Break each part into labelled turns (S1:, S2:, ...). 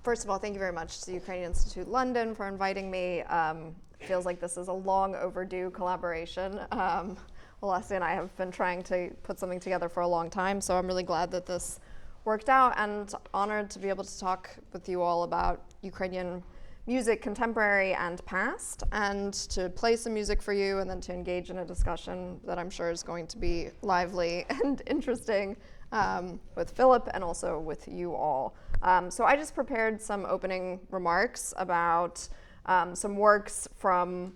S1: First of all, thank you very much to the Ukrainian Institute London for inviting me. It feels like this is a long overdue collaboration. Alessia and I have been trying to put something together for a long time, so I'm really glad that this worked out and honored to be able to talk with you all about Ukrainian music, contemporary and past, and to play some music for you and then to engage in a discussion that I'm sure is going to be lively and interesting with Philip and also with you all. So I just prepared some opening remarks about some works from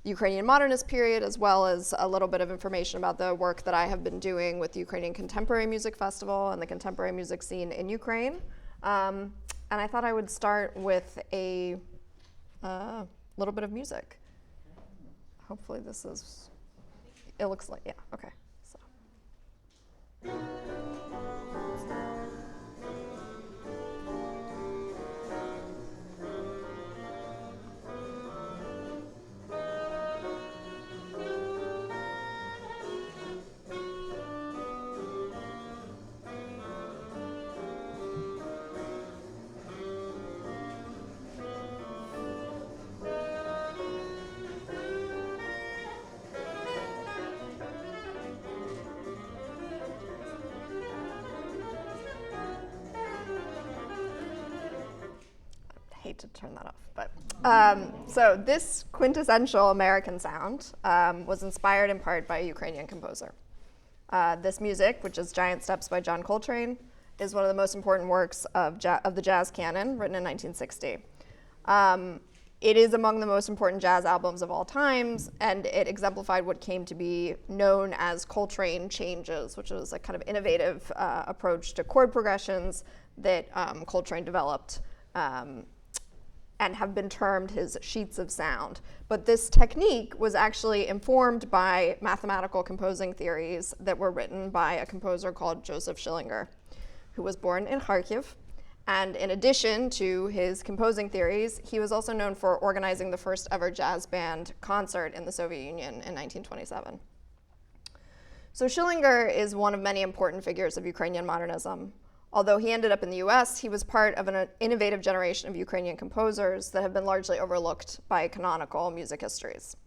S1: the Ukrainian modernist period, as well as a little bit of information about the work that I have been doing with the Ukrainian Contemporary Music Festival and the contemporary music scene in Ukraine. And I thought I would start with a little bit of music. Hopefully this is, it looks like, yeah, okay. So. Hate to turn that off, but so this quintessential American sound was inspired in part by a Ukrainian composer. This music, which is Giant Steps by John Coltrane, is one of the most important works of the jazz canon, written in 1960. It is among the most important jazz albums of all times, and it exemplified what came to be known as Coltrane changes, which was a kind of innovative approach to chord progressions that Coltrane developed and have been termed his sheets of sound. But this technique was actually informed by mathematical composing theories that were written by a composer called Joseph Schillinger, who was born in Kharkiv. And in addition to his composing theories, he was also known for organizing the first ever jazz band concert in the Soviet Union in 1927. So Schillinger is one of many important figures of Ukrainian modernism. Although he ended up in the US, he was part of an innovative generation of Ukrainian composers that have been largely overlooked by canonical music histories.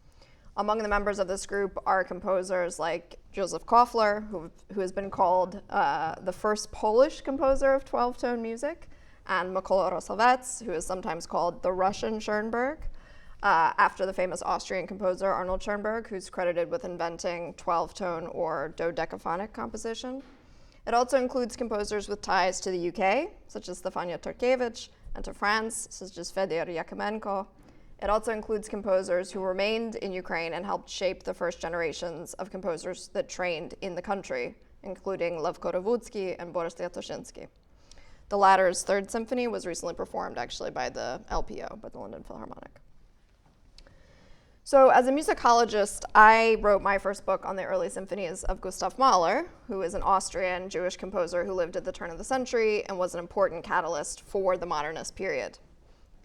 S1: Among the members of this group are composers like Joseph Kofler, who has been called the first Polish composer of 12-tone music, and Mykola Rosovets, who is sometimes called the Russian Schoenberg, after the famous Austrian composer Arnold Schoenberg, who's credited with inventing 12-tone or dodecaphonic composition. It also includes composers with ties to the UK, such as Stefania Turkevich, and to France, such as Fedor Yakimenko. It also includes composers who remained in Ukraine and helped shape the first generations of composers that trained in the country, including Levko Revutsky and Boris Yatoshinsky. The latter's Third Symphony was recently performed, actually, by the LPO, by the London Philharmonic. So as a musicologist, I wrote my first book on the early symphonies of Gustav Mahler, who is an Austrian Jewish composer who lived at the turn of the century and was an important catalyst for the modernist period.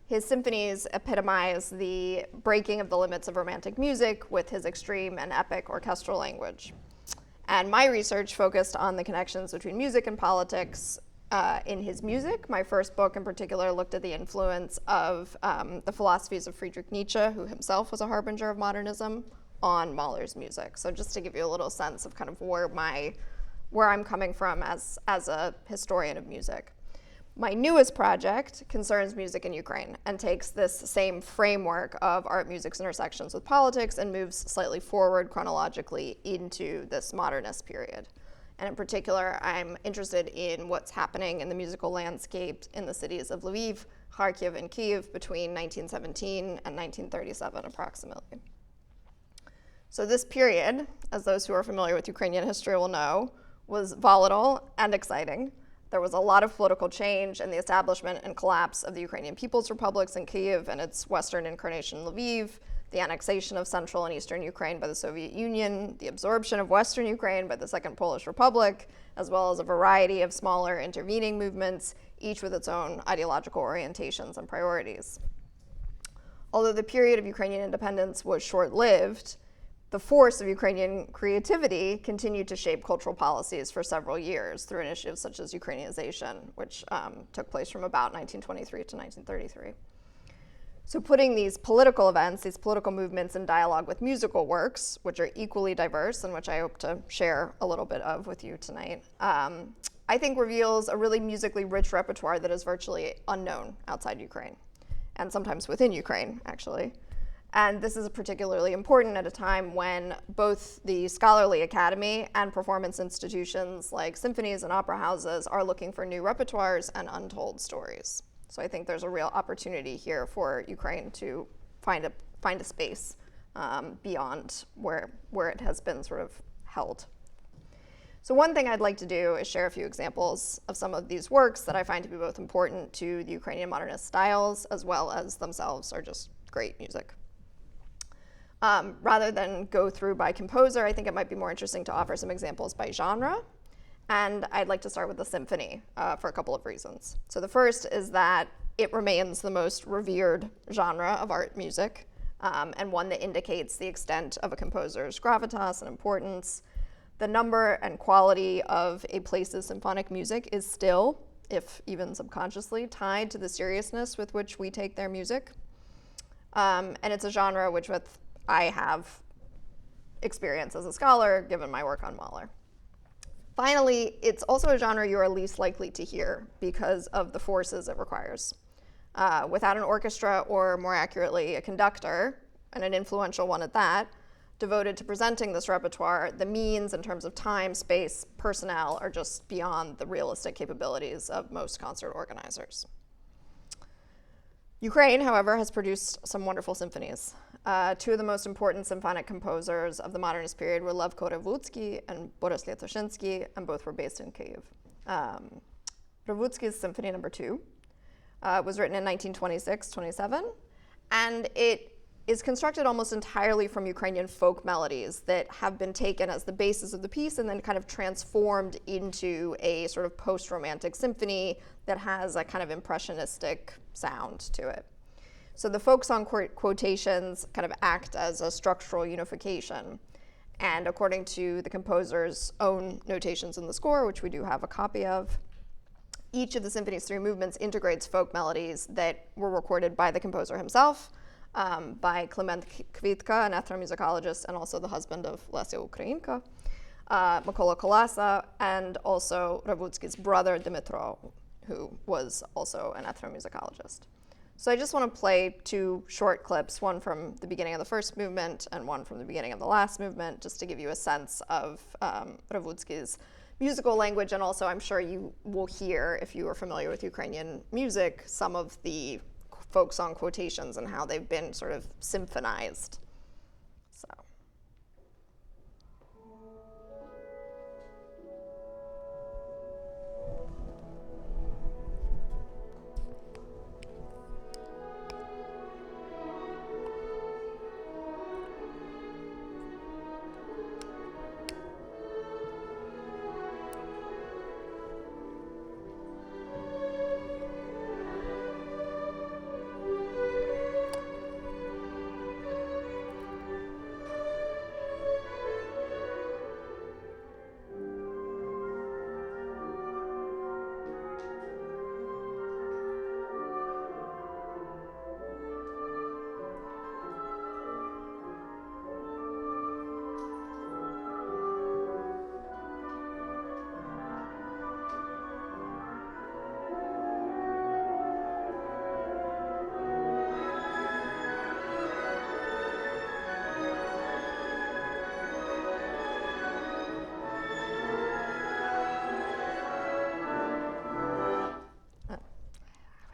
S1: His symphonies epitomize the breaking of the limits of romantic music with his extreme and epic orchestral language. And my research focused on the connections between music and politics in his music. My first book in particular looked at the influence of the philosophies of Friedrich Nietzsche, who himself was a harbinger of modernism, on Mahler's music. So just to give you a little sense of kind of where I'm coming from as a historian of music. My newest project concerns music in Ukraine and takes this same framework of art music's intersections with politics and moves slightly forward chronologically into this modernist period. And in particular, I'm interested in what's happening in the musical landscape in the cities of Lviv, Kharkiv, and Kyiv between 1917 and 1937 approximately. So this period, as those who are familiar with Ukrainian history will know, was volatile and exciting. There was a lot of political change and the establishment and collapse of the Ukrainian People's Republics in Kyiv and its western incarnation Lviv, the annexation of central and eastern Ukraine by the Soviet Union, the absorption of western Ukraine by the Second Polish Republic, as well as a variety of smaller intervening movements, each with its own ideological orientations and priorities. Although the period of Ukrainian independence was short-lived, the force of Ukrainian creativity continued to shape cultural policies for several years through initiatives such as Ukrainianization, which took place from about 1923 to 1933. So putting these political events, these political movements in dialogue with musical works, which are equally diverse and which I hope to share a little bit of with you tonight, I think reveals a really musically rich repertoire that is virtually unknown outside Ukraine, and sometimes within Ukraine, actually. And this is particularly important at a time when both the scholarly academy and performance institutions like symphonies and opera houses are looking for new repertoires and untold stories. So I think there's a real opportunity here for Ukraine to find a space beyond where it has been sort of held. So one thing I'd like to do is share a few examples of some of these works that I find to be both important to the Ukrainian modernist styles as well as themselves are just great music. Rather than go through by composer, I think it might be more interesting to offer some examples by genre. And I'd like to start with the symphony for a couple of reasons. So the first is that it remains the most revered genre of art music, and one that indicates the extent of a composer's gravitas and importance. The number and quality of a place's symphonic music is still, if even subconsciously, tied to the seriousness with which we take their music. And it's a genre which I have experience as a scholar, given my work on Mahler. Finally, it's also a genre you are least likely to hear because of the forces it requires. Without an orchestra, or more accurately, a conductor, and an influential one at that, devoted to presenting this repertoire, the means in terms of time, space, personnel are just beyond the realistic capabilities of most concert organizers. Ukraine, however, has produced some wonderful symphonies. Two of the most important symphonic composers of the modernist period were Levko Revutsky and Boris Lietoshinsky, and both were based in Kyiv. Revutsky's Symphony No. 2 was written in 1926-27, and it is constructed almost entirely from Ukrainian folk melodies that have been taken as the basis of the piece and then kind of transformed into a sort of post-romantic symphony that has a kind of impressionistic sound to it. So the folk song quotations kind of act as a structural unification. And according to the composer's own notations in the score, which we do have a copy of, each of the symphony's three movements integrates folk melodies that were recorded by the composer himself, by Kliment Kvitka, an ethnomusicologist and also the husband of Lesya Ukrainka, Mykola Kolasa, and also Revutsky's brother Dmytro, who was also an ethnomusicologist. So I just want to play two short clips, one from the beginning of the first movement and one from the beginning of the last movement, just to give you a sense of Revutsky's musical language, and also I'm sure you will hear, if you are familiar with Ukrainian music, some of the folk song quotations and how they've been sort of symphonized. So.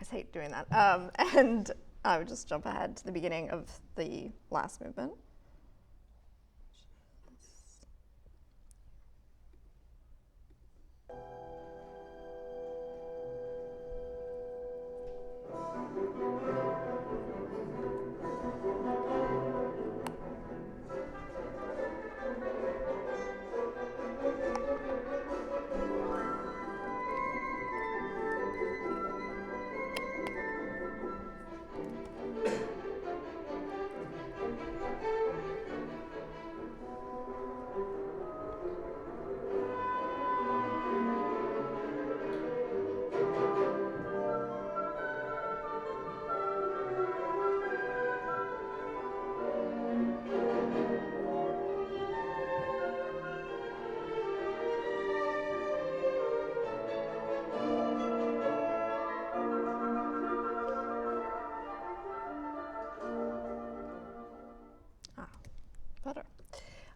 S1: I hate doing that. And I would just jump ahead to the beginning of the last movement.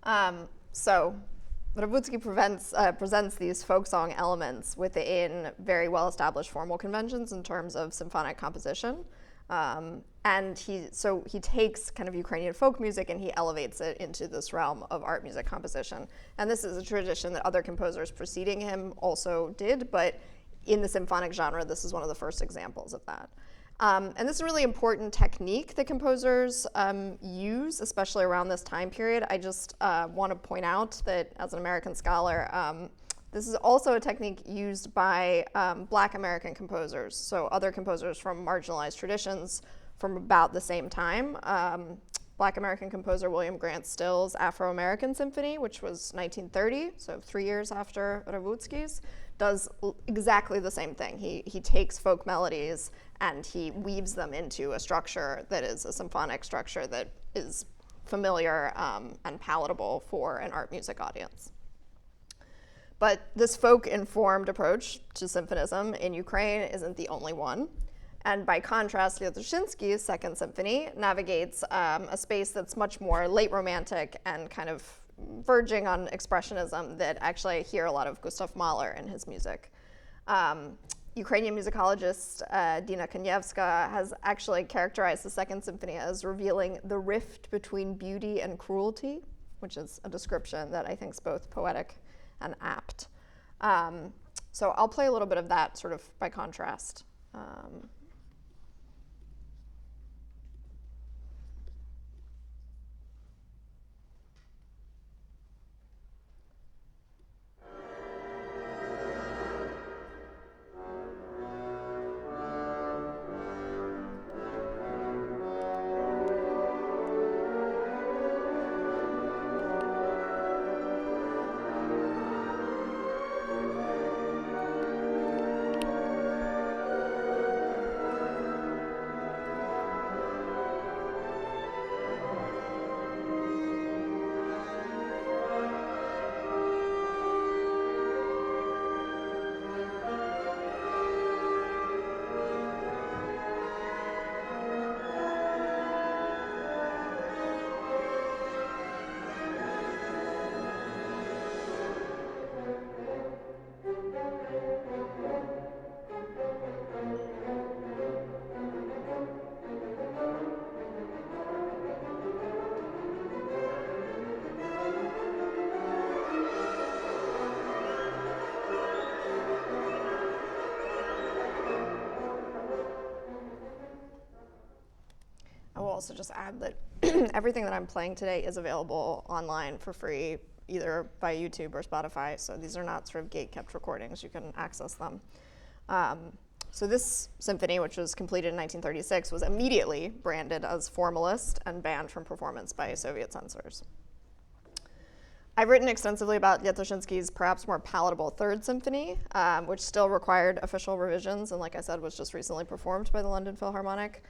S1: So Revutsky presents these folk song elements within very well-established formal conventions in terms of symphonic composition. And he takes kind of Ukrainian folk music and he elevates it into this realm of art music composition. And this is a tradition that other composers preceding him also did, but in the symphonic genre, this is one of the first examples of that. And this is a really important technique that composers use, especially around this time period. I just want to point out that as an American scholar, this is also a technique used by Black American composers, so other composers from marginalized traditions from about the same time. Black American composer William Grant Still's Afro-American Symphony, which was 1930, so 3 years after Revutsky's, does exactly the same thing. He takes folk melodies and he weaves them into a structure that is a symphonic structure that is familiar and palatable for an art music audience. But this folk-informed approach to symphonism in Ukraine isn't the only one. And by contrast, Lyutoshinsky's Second Symphony navigates a space that's much more late Romantic and kind of verging on expressionism that actually I hear a lot of Gustav Mahler in his music. Ukrainian musicologist Dina Kanievska has actually characterized the Second Symphony as revealing the rift between beauty and cruelty, which is a description that I think is both poetic and apt. So I'll play a little bit of that sort of by contrast. Also just add that everything that I'm playing today is available online for free, either by YouTube or Spotify. So these are not sort of gate-kept recordings. You can access them. So this symphony, which was completed in 1936, was immediately branded as formalist and banned from performance by Soviet censors. I've written extensively about Lyutoshinsky's perhaps more palatable Third Symphony, which still required official revisions, and like I said, was just recently performed by the London Philharmonic.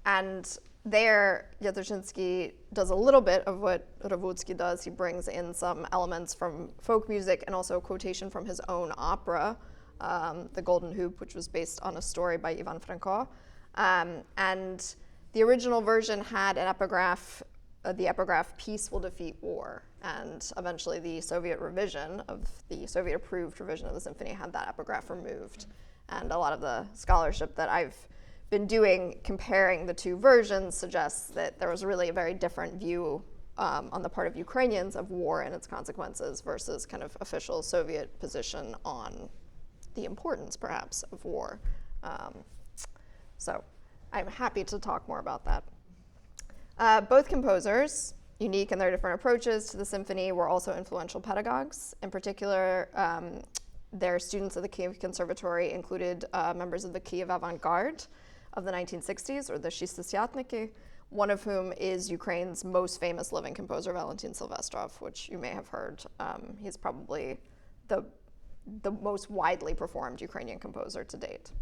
S1: And there, Lyutoshinsky does a little bit of what Revutsky does. He brings in some elements from folk music and also a quotation from his own opera, The Golden Hoop, which was based on a story by Ivan Franko. And the original version had an epigraph, the epigraph, "Peace will defeat war." And eventually the Soviet revision of the Soviet-approved revision of the symphony had that epigraph removed. And a lot of the scholarship that I've been doing comparing the two versions suggests that there was really a very different view on the part of Ukrainians of war and its consequences versus kind of official Soviet position on the importance, perhaps, of war. So I'm happy to talk more about that. Both composers, unique in their different approaches to the symphony, were also influential pedagogues. In particular, their students at the Kiev Conservatory included members of the Kiev avant-garde of the 1960s, or the Shishtisyatniki, one of whom is Ukraine's most famous living composer, Valentin Silvestrov, which you may have heard. He's probably the most widely performed Ukrainian composer to date,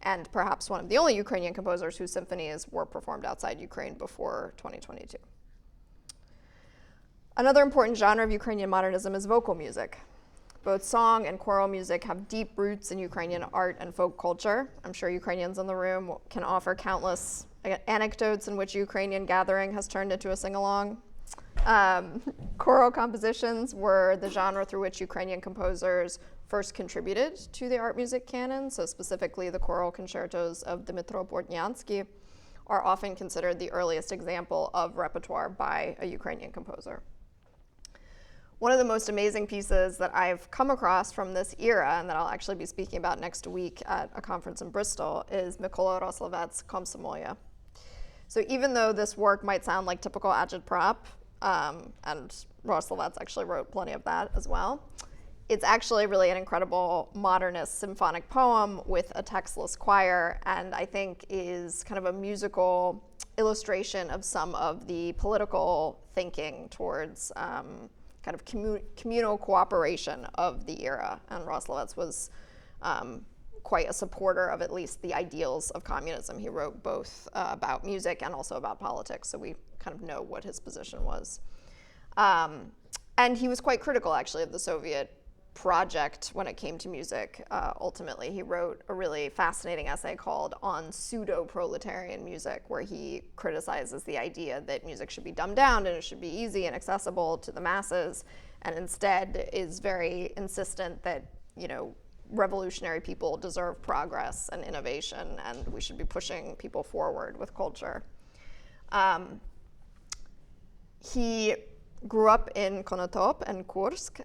S1: and perhaps one of the only Ukrainian composers whose symphonies were performed outside Ukraine before 2022. Another important genre of Ukrainian modernism is vocal music. Both song and choral music have deep roots in Ukrainian art and folk culture. I'm sure Ukrainians in the room can offer countless anecdotes in which Ukrainian gathering has turned into a sing-along. Choral compositions were the genre through which Ukrainian composers first contributed to the art music canon, so specifically the choral concertos of Dmytro Bortnyansky are often considered the earliest example of repertoire by a Ukrainian composer. One of the most amazing pieces that I've come across from this era, and that I'll actually be speaking about next week at a conference in Bristol, is Mykola Roslovet's Komsomolia. So even though this work might sound like typical agitprop, and Roslovet's actually wrote plenty of that as well, it's actually really an incredible modernist symphonic poem with a textless choir, and I think is kind of a musical illustration of some of the political thinking towards kind of communal cooperation of the era. And Roslovet's was quite a supporter of at least the ideals of communism. He wrote both about music and also about politics, so we kind of know what his position was. And he was quite critical, actually, of the Soviet project when it came to music. Ultimately, he wrote a really fascinating essay called On Pseudo-Proletarian Music, where he criticizes the idea that music should be dumbed down and it should be easy and accessible to the masses, and instead is very insistent that, you know, revolutionary people deserve progress and innovation, and we should be pushing people forward with culture. He grew up in Konotop and Kursk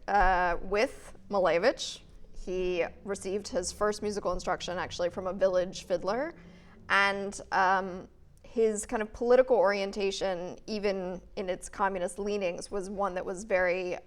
S1: with Malevich. He received his first musical instruction actually from a village fiddler, and his kind of political orientation, even in its communist leanings, was one that was very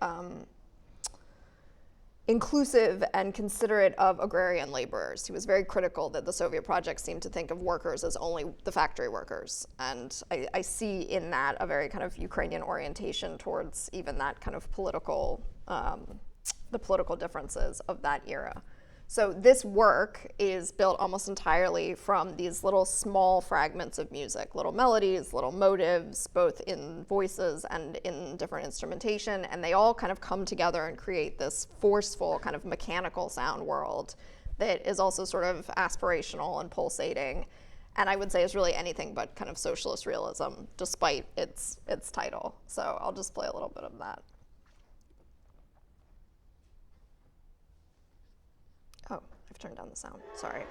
S1: inclusive and considerate of agrarian laborers. He was very critical that the Soviet project seemed to think of workers as only the factory workers. And I see in that a very kind of Ukrainian orientation towards even that kind of political, the political differences of that era. So this work is built almost entirely from these little small fragments of music, little melodies, little motives, both in voices and in different instrumentation, and they all kind of come together and create this forceful kind of mechanical sound world that is also sort of aspirational and pulsating, and I would say is really anything but kind of socialist realism, despite its title. So I'll just play a little bit of that. Oh, I've turned down the sound, sorry.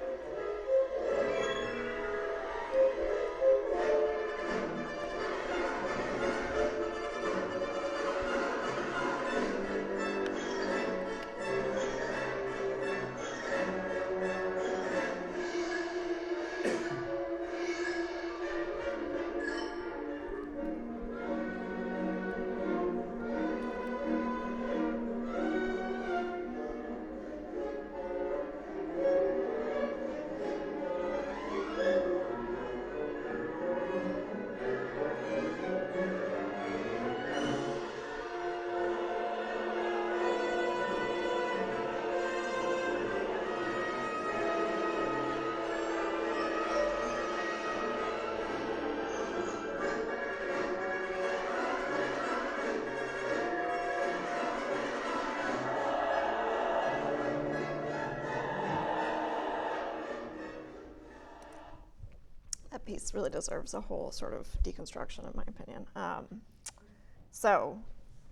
S1: That piece really deserves a whole sort of deconstruction, in my opinion. So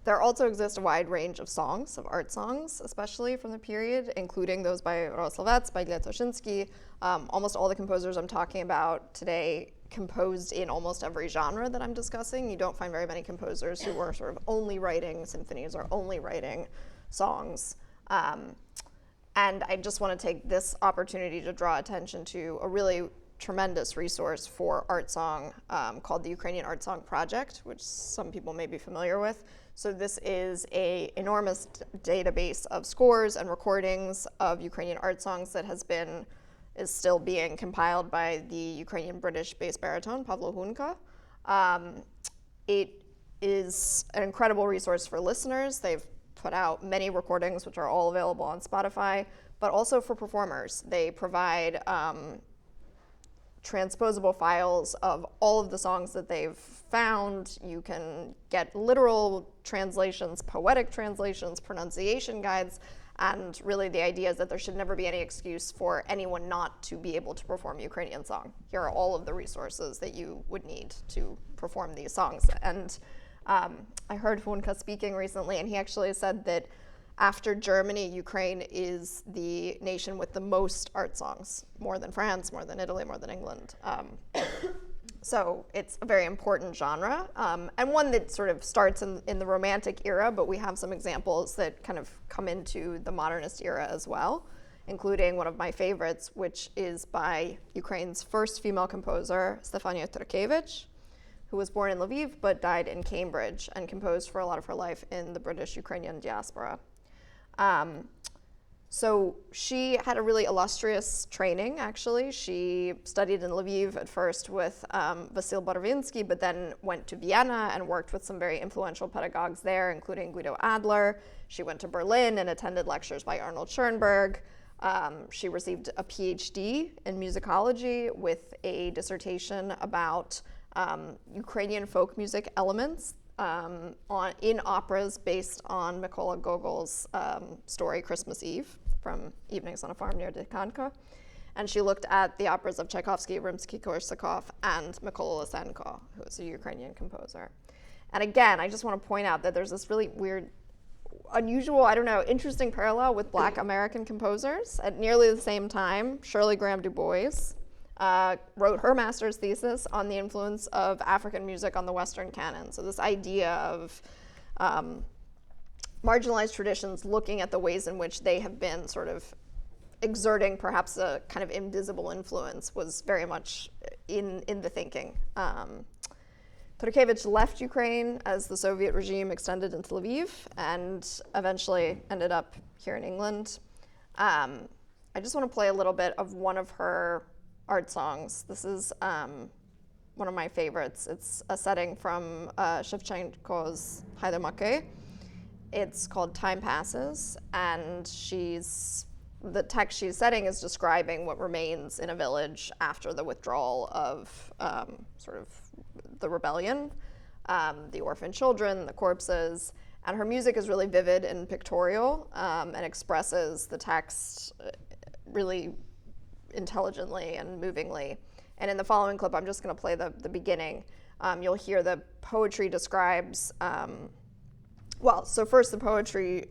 S1: there also exists a wide range of songs, of art songs, especially from the period, including those by Roslovets, by Gletoshinsky. Almost all the composers I'm talking about today composed in almost every genre that I'm discussing. You don't find very many composers who were sort of only writing symphonies or only writing songs. And I just want to take this opportunity to draw attention to a really tremendous resource for art song called the Ukrainian Art Song Project, which some people may be familiar with. So this is an enormous database of scores and recordings of Ukrainian art songs that is still being compiled by the Ukrainian British bass baritone, Pavlo Hunka. It is an incredible resource for listeners. They've put out many recordings, which are all available on Spotify, but also for performers. They provide transposable files of all of the songs that they've found. You can get literal translations, poetic translations, pronunciation guides, and really the idea is that there should never be any excuse for anyone not to be able to perform Ukrainian song. Here are all of the resources that you would need to perform these songs. And I heard Hunka speaking recently, and he actually said that after Germany, Ukraine is the nation with the most art songs, more than France, more than Italy, more than England. So it's a very important genre, and one that sort of starts in the Romantic era, but we have some examples that kind of come into the modernist era as well, including one of my favorites, which is by Ukraine's first female composer, Stefania Turkevich, who was born in Lviv but died in Cambridge and composed for a lot of her life in the British Ukrainian diaspora. So she had a really illustrious training, actually. She studied in Lviv at first with Vasil Barvinsky, but then went to Vienna and worked with some very influential pedagogues there, including Guido Adler. She went to Berlin and attended lectures by Arnold Schoenberg. She received a PhD in musicology with a dissertation about Ukrainian folk music elements in operas based on Mykola Gogol's story Christmas Eve from Evenings on a Farm near Dikhanka. And she looked at the operas of Tchaikovsky, Rimsky-Korsakov, and Mykola Lysenko, who is a Ukrainian composer. And again, I just want to point out that there's this really weird, unusual, interesting parallel with Black American composers. At nearly the same time, Shirley Graham Du Bois wrote her master's thesis on the influence of African music on the Western canon. So this idea of marginalized traditions looking at the ways in which they have been sort of exerting perhaps a kind of invisible influence was very much in the thinking. Turkevich left Ukraine as the Soviet regime extended into Lviv and eventually ended up here in England. I just want to play a little bit of one of her art songs. This is one of my favorites. It's a setting from Shevchenko's Haidamake. It's called Time Passes, and the text she's setting is describing what remains in a village after the withdrawal of sort of the rebellion, the orphan children, the corpses, and her music is really vivid and pictorial and expresses the text really intelligently and movingly. And in the following clip, I'm just going to play the beginning. You'll hear the poetry describes, so first the poetry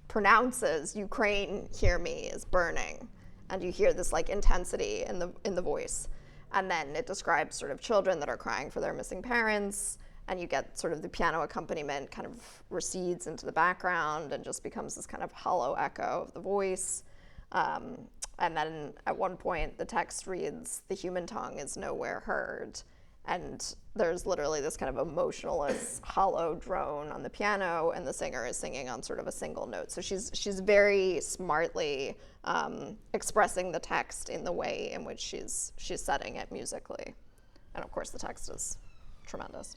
S1: pronounces Ukraine, hear me, is burning. And you hear this like intensity in the voice. And then it describes sort of children that are crying for their missing parents, and you get sort of the piano accompaniment kind of recedes into the background and just becomes this kind of hollow echo of the voice. And then at one point, the text reads, "The human tongue is nowhere heard." And there's literally this kind of emotionless, hollow drone on the piano, and the singer is singing on sort of a single note. So she's very smartly expressing the text in the way in which she's setting it musically. And of course, the text is tremendous.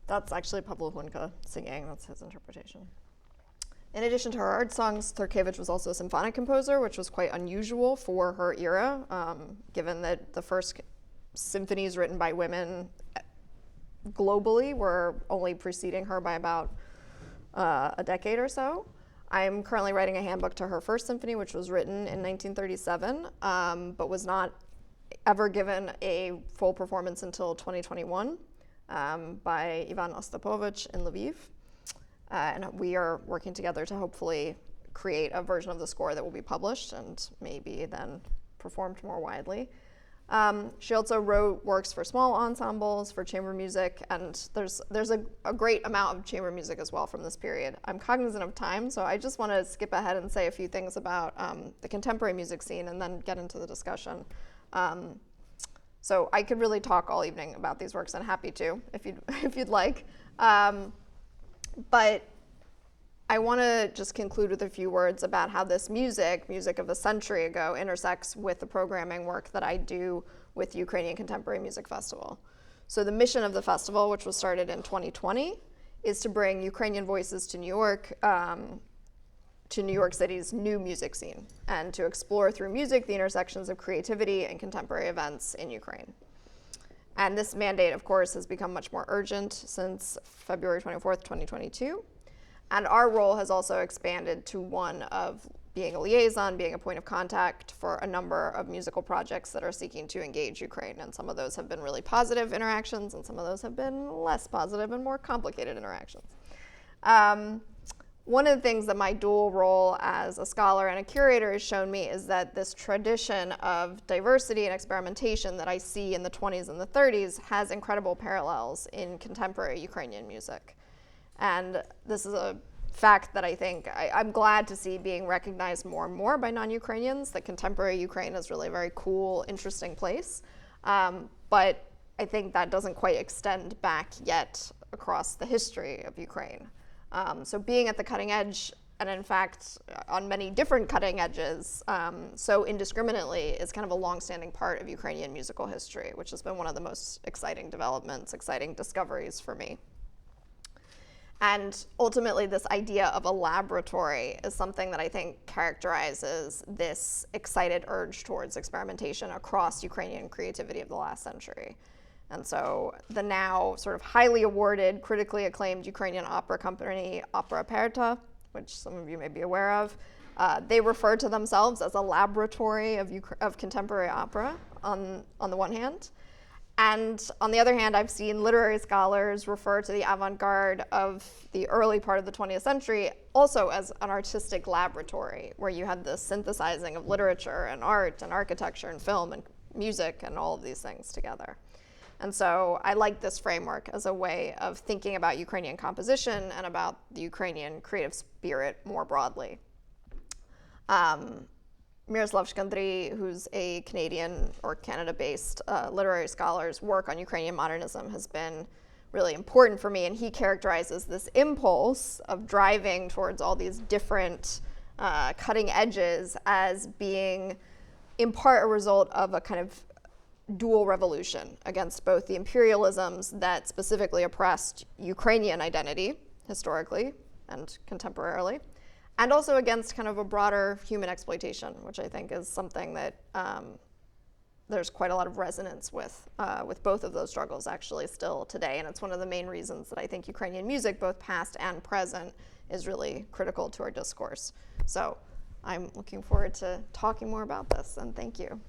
S1: That's actually Pavlo Hunka singing. That's his interpretation. In addition to her art songs, Turkevich was also a symphonic composer, which was quite unusual for her era, given that the first symphonies written by women globally were only preceding her by about a decade or so. I'm currently writing a handbook to her first symphony, which was written in 1937, but was not ever given a full performance until 2021 by Ivan Ostapovich in Lviv. And we are working together to hopefully create a version of the score that will be published and maybe then performed more widely. She also wrote works for small ensembles, for chamber music, and there's a great amount of chamber music as well from this period. I'm cognizant of time, so I just want to skip ahead and say a few things about the contemporary music scene and then get into the discussion. So I could really talk all evening about these works, and happy to, if you'd like. But I want to just conclude with a few words about how this music of a century ago, intersects with the programming work that I do with the Ukrainian Contemporary Music Festival. So the mission of the festival, which was started in 2020, is to bring Ukrainian voices to New York City's new music scene, and to explore through music the intersections of creativity and contemporary events in Ukraine. And this mandate, of course, has become much more urgent since February 24th, 2022. And our role has also expanded to one of being a liaison, being a point of contact for a number of musical projects that are seeking to engage Ukraine. And some of those have been really positive interactions, and some of those have been less positive and more complicated interactions. One of the things that my dual role as a scholar and a curator has shown me is that this tradition of diversity and experimentation that I see in the 20s and the 30s has incredible parallels in contemporary Ukrainian music. And this is a fact that I think I'm glad to see being recognized more and more by non-Ukrainians, that contemporary Ukraine is really a very cool, interesting place. But I think that doesn't quite extend back yet across the history of Ukraine. So being at the cutting edge, and in fact on many different cutting edges, so indiscriminately, is kind of a longstanding part of Ukrainian musical history, which has been one of the most exciting developments, exciting discoveries for me. And ultimately, this idea of a laboratory is something that I think characterizes this excited urge towards experimentation across Ukrainian creativity of the last century. And so the now sort of highly awarded, critically acclaimed Ukrainian opera company, Opera Aperta, which some of you may be aware of, they refer to themselves as a laboratory of contemporary opera on the one hand. And on the other hand, I've seen literary scholars refer to the avant-garde of the early part of the 20th century also as an artistic laboratory, where you had the synthesizing of literature and art and architecture and film and music and all of these things together. And so I like this framework as a way of thinking about Ukrainian composition and about the Ukrainian creative spirit more broadly. Miroslav Shkandry, who's a Canadian or Canada-based literary scholar's work on Ukrainian modernism has been really important for me, and he characterizes this impulse of driving towards all these different cutting edges as being in part a result of a kind of dual revolution against both the imperialisms that specifically oppressed Ukrainian identity historically and contemporarily, and also against kind of a broader human exploitation, which I think is something that there's quite a lot of resonance with both of those struggles actually still today. And it's one of the main reasons that I think Ukrainian music, both past and present, is really critical to our discourse. So I'm looking forward to talking more about this, and thank you.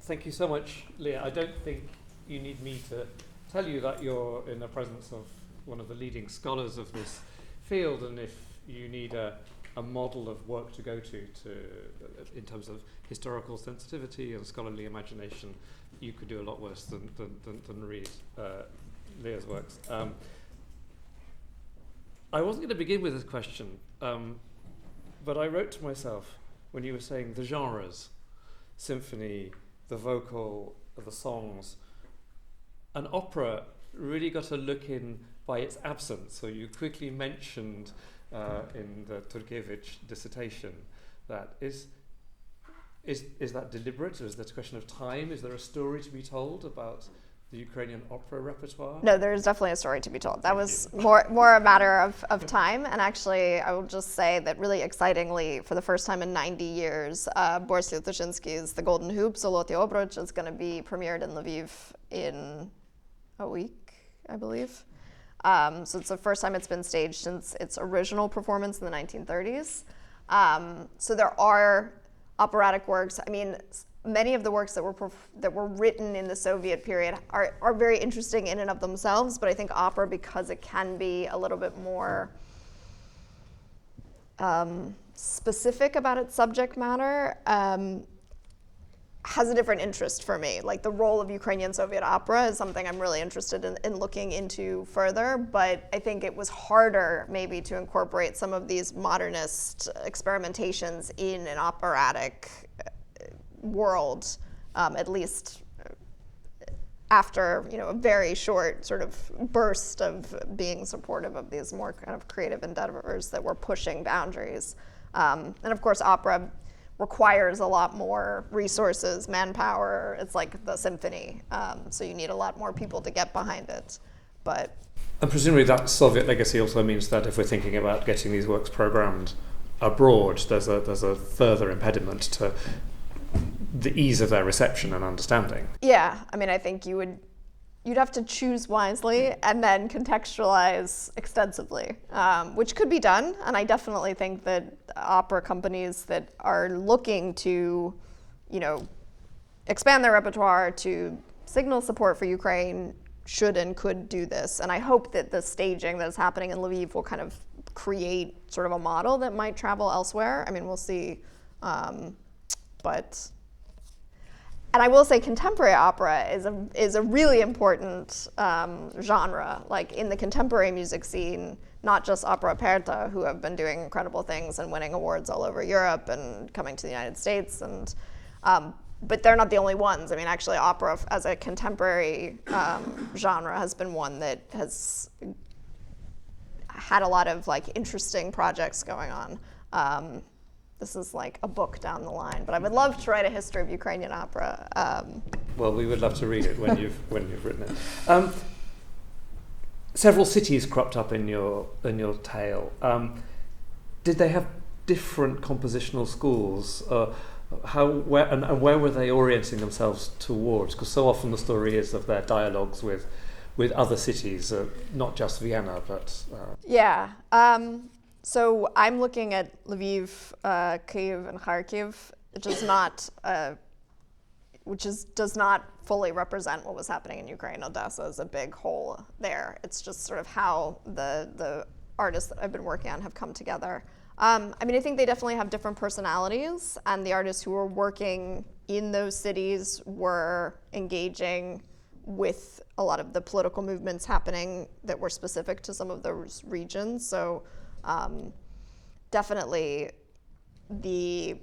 S2: Thank you so much, Leah. I don't think you need me to tell you that you're in the presence of one of the leading scholars of this field, and if you need a model of work to go to in terms of historical sensitivity and scholarly imagination, you could do a lot worse than read Leah's works. I wasn't going to begin with this question, but I wrote to myself when you were saying the genres, symphony, the vocal, the songs. An opera really got a look in by its absence. So you quickly mentioned in the Turkevich dissertation that. Is that deliberate, or is that a question of time? Is there a story to be told about the Ukrainian opera repertoire?
S1: No, there's definitely a story to be told. That was more a matter of time. And actually, I will just say that really excitingly, for the first time in 90 years, Boris Yeltoshinsky's The Golden Hoop, Zoloty Obruch, is going to be premiered in Lviv in a week, I believe. So it's the first time it's been staged since its original performance in the 1930s. So there are operatic works. I mean, many of the works that were written in the Soviet period are very interesting in and of themselves, but I think opera, because it can be a little bit more specific about its subject matter, has a different interest for me. Like, the role of Ukrainian Soviet opera is something I'm really interested in looking into further, but I think it was harder maybe to incorporate some of these modernist experimentations in an operatic world, at least after a very short sort of burst of being supportive of these more kind of creative endeavors that were pushing boundaries. And of course, opera requires a lot more resources, manpower. It's like the symphony, so you need a lot more people to get behind it.
S2: And presumably that Soviet legacy also means that if we're thinking about getting these works programmed abroad, there's a further impediment to the ease of their reception and understanding.
S1: Yeah, I mean, I think you'd have to choose wisely and then contextualize extensively, which could be done. And I definitely think that opera companies that are looking to, expand their repertoire, to signal support for Ukraine, should and could do this. And I hope that the staging that is happening in Lviv will kind of create sort of a model that might travel elsewhere. I mean, we'll see. And I will say contemporary opera is a really important genre. Like, in the contemporary music scene, not just opera aperta, who have been doing incredible things and winning awards all over Europe and coming to the United States, and but they're not the only ones. I mean, actually, opera as a contemporary genre has been one that has had a lot of interesting projects going on. This is like a book down the line, but I would love to write a history of Ukrainian opera.
S2: Well, we would love to read it when you've written it. Several cities cropped up in your tale. Did they have different compositional schools? Where were they orienting themselves towards? Because so often the story is of their dialogues with other cities, not just Vienna, but
S1: yeah. So I'm looking at Lviv, Kyiv, and Kharkiv, which does not fully represent what was happening in Ukraine. Odessa is a big hole there. It's just sort of how the artists that I've been working on have come together. I mean, I think they definitely have different personalities, and the artists who were working in those cities were engaging with a lot of the political movements happening that were specific to some of those regions. So definitely the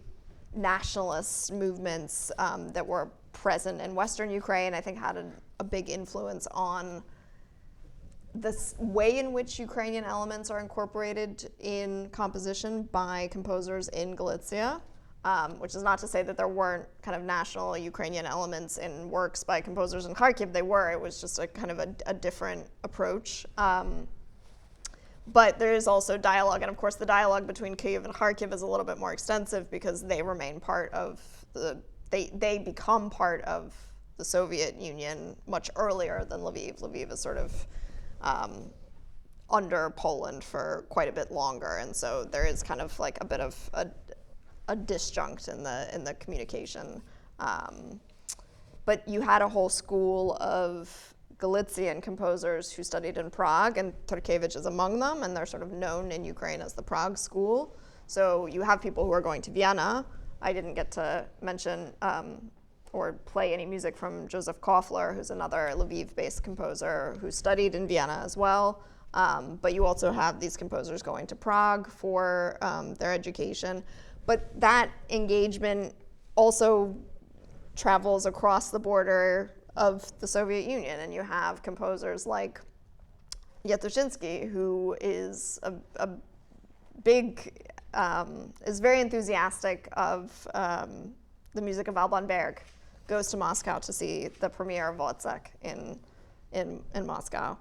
S1: nationalist movements that were present in Western Ukraine, I think, had a big influence on this way in which Ukrainian elements are incorporated in composition by composers in Galicia, which is not to say that there weren't kind of national Ukrainian elements in works by composers in Kharkiv. They were. It was just a kind of a different approach. But there is also dialogue, and of course the dialogue between Kyiv and Kharkiv is a little bit more extensive because they remain part of they become part of the Soviet Union much earlier than Lviv. Lviv is sort of under Poland for quite a bit longer, and so there is kind of like a bit of a disjunct in the communication. But you had a whole school of Galician composers who studied in Prague, and Turkevich is among them, and they're sort of known in Ukraine as the Prague School. So you have people who are going to Vienna. I didn't get to mention or play any music from Joseph Koffler, who's another Lviv-based composer who studied in Vienna as well. But you also have these composers going to Prague for their education. But that engagement also travels across the border of the Soviet Union, and you have composers like Yetoshinsky, who is a big is very enthusiastic of the music of Alban Berg, goes to Moscow to see the premiere of Wozzeck in Moscow.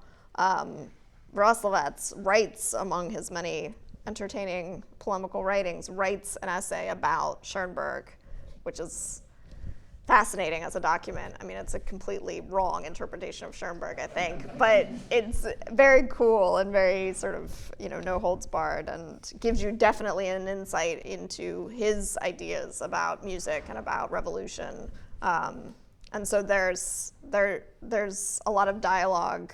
S1: Roslovets writes, among his many entertaining polemical writings, writes an essay about Schoenberg, which is fascinating as a document. I mean, it's a completely wrong interpretation of Schoenberg, I think, but it's very cool and very sort of, no holds barred, and gives you definitely an insight into his ideas about music and about revolution. And so there's a lot of dialogue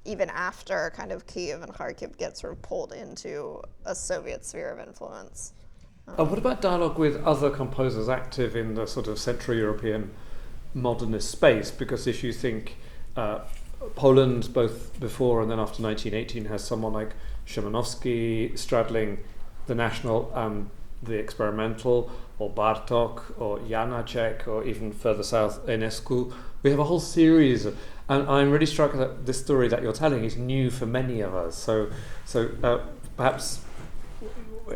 S1: even after kind of Kyiv and Kharkiv get sort of pulled into a Soviet sphere of influence.
S2: What about dialogue with other composers active in the sort of Central European modernist space? Because if you think Poland, both before and then after 1918, has someone like Szymanowski straddling the national and the experimental, or Bartók, or Janacek, or even further south, Enescu. We have a whole series of, and I'm really struck that this story that you're telling is new for many of us. So perhaps,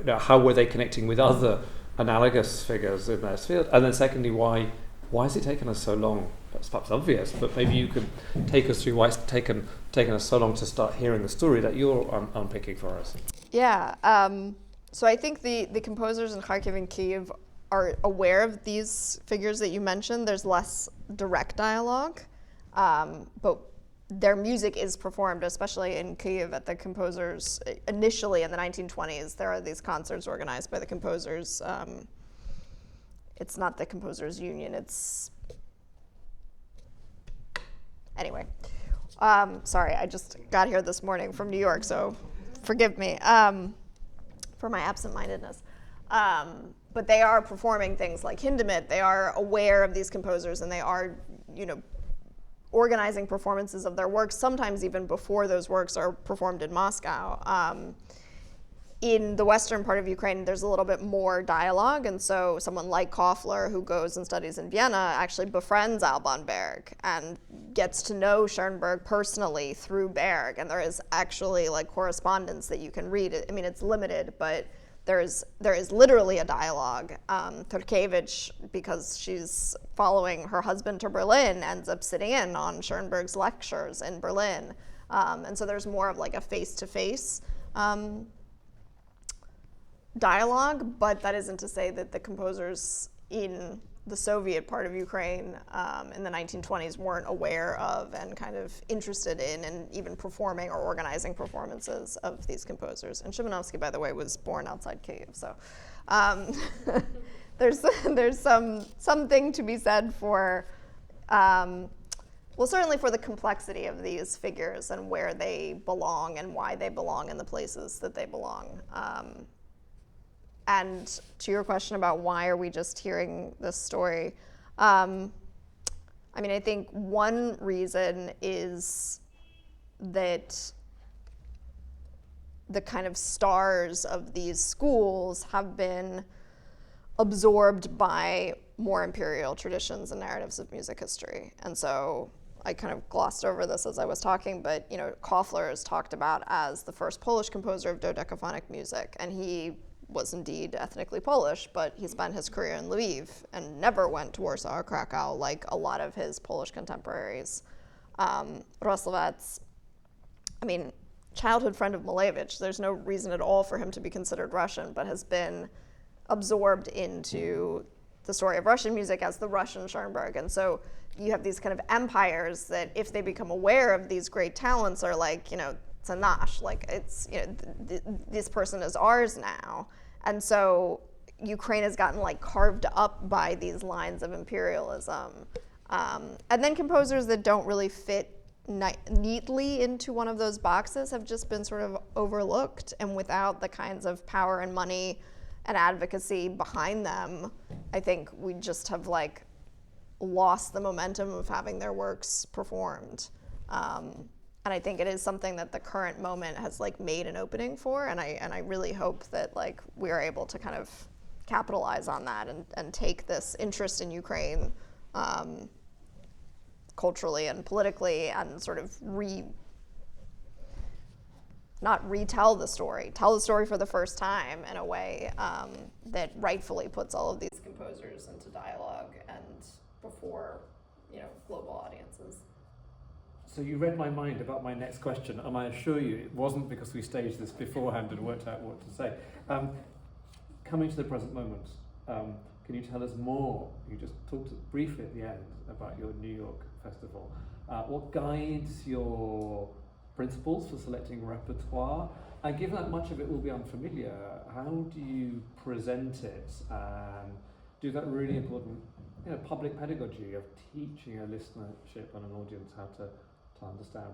S2: how were they connecting with other analogous figures in their field? And then secondly, why has it taken us so long? That's perhaps obvious, but maybe you could take us through why it's taken us so long to start hearing the story that you're unpicking for us.
S1: Yeah. So I think the composers in Kharkiv and Kyiv are aware of these figures that you mentioned. There's less direct dialogue, but their music is performed, especially in Kyiv, at the composers. Initially in the 1920s, there are these concerts organized by the composers. It's not the Composers Union, it's... Anyway, sorry, I just got here this morning from New York, so forgive me for my absent-mindedness. But they are performing things like Hindemith. They are aware of these composers, and they are, organizing performances of their works, sometimes even before those works are performed in Moscow. In the western part of Ukraine, there's a little bit more dialogue, and so someone like Koffler, who goes and studies in Vienna, actually befriends Alban Berg and gets to know Schoenberg personally through Berg, and there is actually correspondence that you can read. I mean, it's limited, but there is literally a dialogue. Turkevich, because she's following her husband to Berlin, ends up sitting in on Schoenberg's lectures in Berlin. And so there's more of a face-to-face dialogue, but that isn't to say that the composers in the Soviet part of Ukraine in the 1920s weren't aware of and kind of interested in and even performing or organizing performances of these composers. And Szymanowski, by the way, was born outside Kyiv, so there's something to be said for, certainly for the complexity of these figures and where they belong and why they belong in the places that they belong. And to your question about why are we just hearing this story, I think one reason is that the kind of stars of these schools have been absorbed by more imperial traditions and narratives of music history. And so I kind of glossed over this as I was talking, but Koffler is talked about as the first Polish composer of dodecaphonic music, and he was indeed ethnically Polish, but he spent his career in Lviv and never went to Warsaw or Krakow like a lot of his Polish contemporaries. Roslovets, childhood friend of Malevich, there's no reason at all for him to be considered Russian, but has been absorbed into the story of Russian music as the Russian Schoenberg. And so you have these kind of empires that, if they become aware of these great talents, are it's a nash, it's, this person is ours now. And so Ukraine has gotten carved up by these lines of imperialism. And then composers that don't really fit neatly into one of those boxes have just been sort of overlooked, and without the kinds of power and money and advocacy behind them, I think we just have lost the momentum of having their works performed. And I think it is something that the current moment has made an opening for, and I really hope that we are able to kind of capitalize on that and take this interest in Ukraine culturally and politically and sort of not retell the story, tell the story for the first time in a way that rightfully puts all of these composers into dialogue and before, global audiences.
S2: So you read my mind about my next question, and I assure you it wasn't because we staged this beforehand and worked out what to say. Coming to the present moment, can you tell us more? You just talked briefly at the end about your New York festival. What guides your principles for selecting repertoire? And given that much of it will be unfamiliar, how do you present it and do that really important public pedagogy of teaching a listenership and an audience how to understand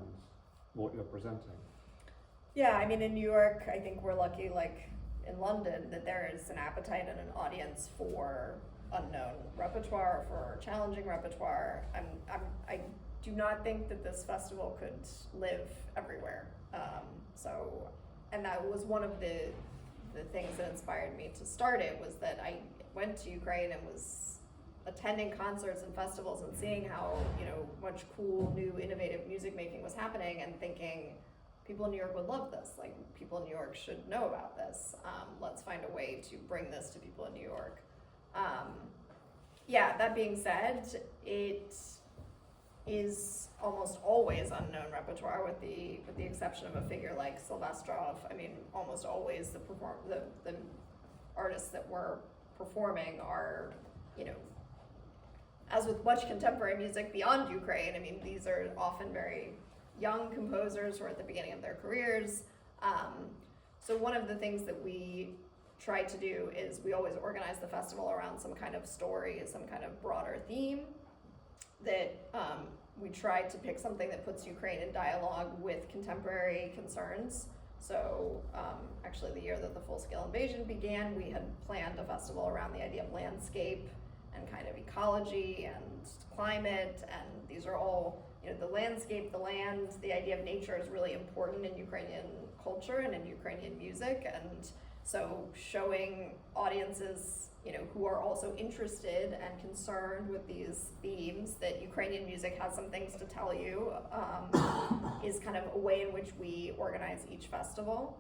S2: what you're presenting?
S3: Yeah, I mean, in New York, I think we're lucky, like in London, that there is an appetite and an audience for unknown repertoire, for challenging repertoire. I do not think that this festival could live everywhere. And that was one of the things that inspired me to start it, was that I went to Ukraine and was attending concerts and festivals and seeing how much cool, new, innovative music making was happening, and thinking people in New York would love this. Like, people in New York should know about this. Let's find a way to bring this to people in New York. That being said, it is almost always unknown repertoire, with the exception of a figure like Silvestrov. I mean, almost always the artists that we're performing are, as with much contemporary music beyond Ukraine, I mean, these are often very young composers who are at the beginning of their careers. So one of the things that we try to do is we always organize the festival around some kind of story, some kind of broader theme, that we try to pick something that puts Ukraine in dialogue with contemporary concerns. So actually the year that the full-scale invasion began, we had planned a festival around the idea of landscape and kind of ecology and climate, and these are all, the landscape, the land, the idea of nature is really important in Ukrainian culture and in Ukrainian music, and so showing audiences, who are also interested and concerned with these themes, that Ukrainian music has some things to tell you, is kind of a way in which we organize each festival.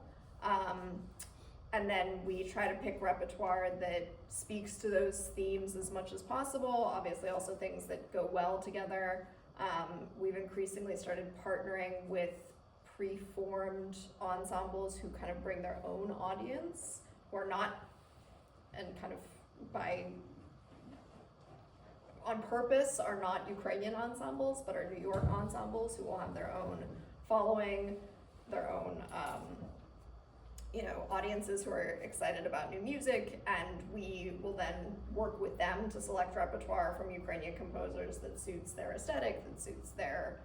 S3: And then we try to pick repertoire that speaks to those themes as much as possible. Obviously also things that go well together. We've increasingly started partnering with pre-formed ensembles who kind of bring their own audience, who are not, and kind of on purpose are not Ukrainian ensembles, but are New York ensembles who will have their own following, their own audiences who are excited about new music, and we will then work with them to select repertoire from Ukrainian composers that suits their aesthetic, that suits their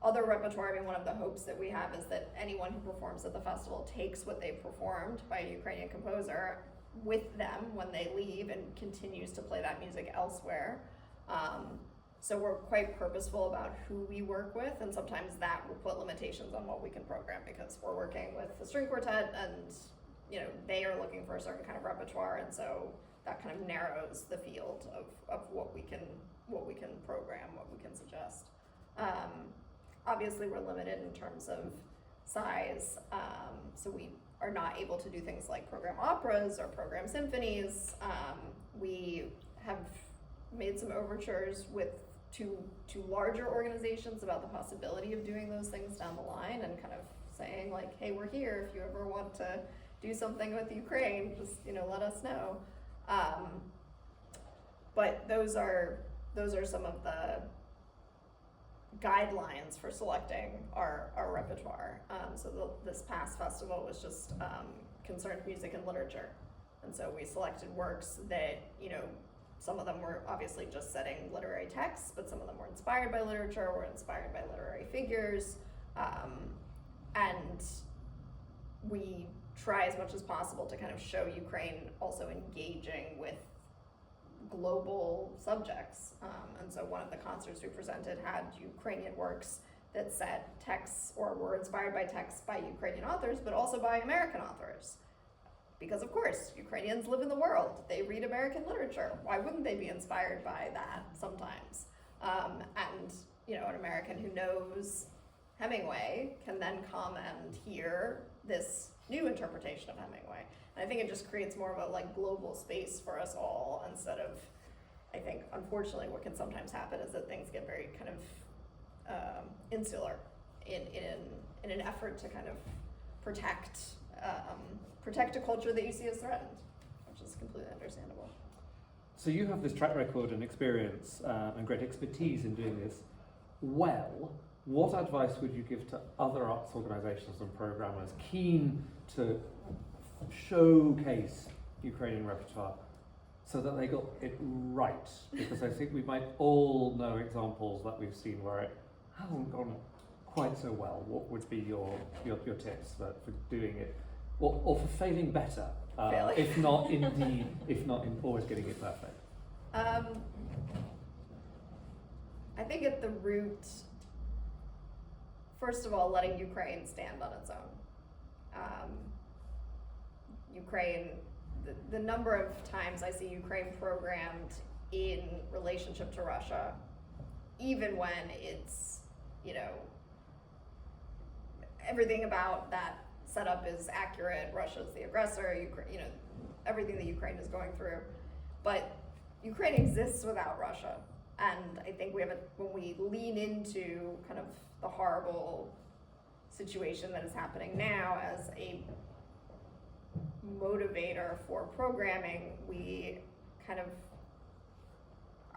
S3: other repertoire. I mean, one of the hopes that we have is that anyone who performs at the festival takes what they performed by a Ukrainian composer with them when they leave and continues to play that music elsewhere. So we're quite purposeful about who we work with, and sometimes that will put limitations on what we can program, because we're working with the string quartet and they are looking for a certain kind of repertoire, and so that kind of narrows the field of what we can program, what we can suggest. Obviously we're limited in terms of size, so we are not able to do things like program operas or program symphonies. We have made some overtures with two larger organizations about the possibility of doing those things down the line, and kind of saying like, hey, we're here if you ever want to do something with Ukraine, just let us know. But those are some of the guidelines for selecting our repertoire. So this past festival was just concerned music and literature, and so we selected works that some of them were obviously just setting literary texts, but some of them were inspired by literature, were inspired by literary figures, and we try as much as possible to kind of show Ukraine also engaging with global subjects. And so one of the concerts we presented had Ukrainian works that set texts or were inspired by texts by Ukrainian authors, but also by American authors. Because of course, Ukrainians live in the world. They read American literature. Why wouldn't they be inspired by that sometimes? And an American who knows Hemingway can then come and hear this new interpretation of Hemingway. And I think it just creates more of a like global space for us all instead of, I think, unfortunately, what can sometimes happen is that things get very kind of insular in an effort to kind of protect a culture that you see as threatened, which is completely understandable.
S2: So you have this track record and experience and great expertise in doing this well. What advice would you give to other arts organisations and programmers keen to showcase Ukrainian repertoire so that they got it right? Because I think we might all know examples that we've seen where it hasn't gone quite so well. What would be your tips for doing it, or for failing better, if not in always getting it perfect?
S3: I think at the root, first of all, letting Ukraine stand on its own. Ukraine, the number of times I see Ukraine programmed in relationship to Russia, even when it's, everything about that setup is accurate, Russia's the aggressor, everything that Ukraine is going through. But Ukraine exists without Russia. And I think when we lean into kind of the horrible situation that is happening now as a motivator for programming, we kind of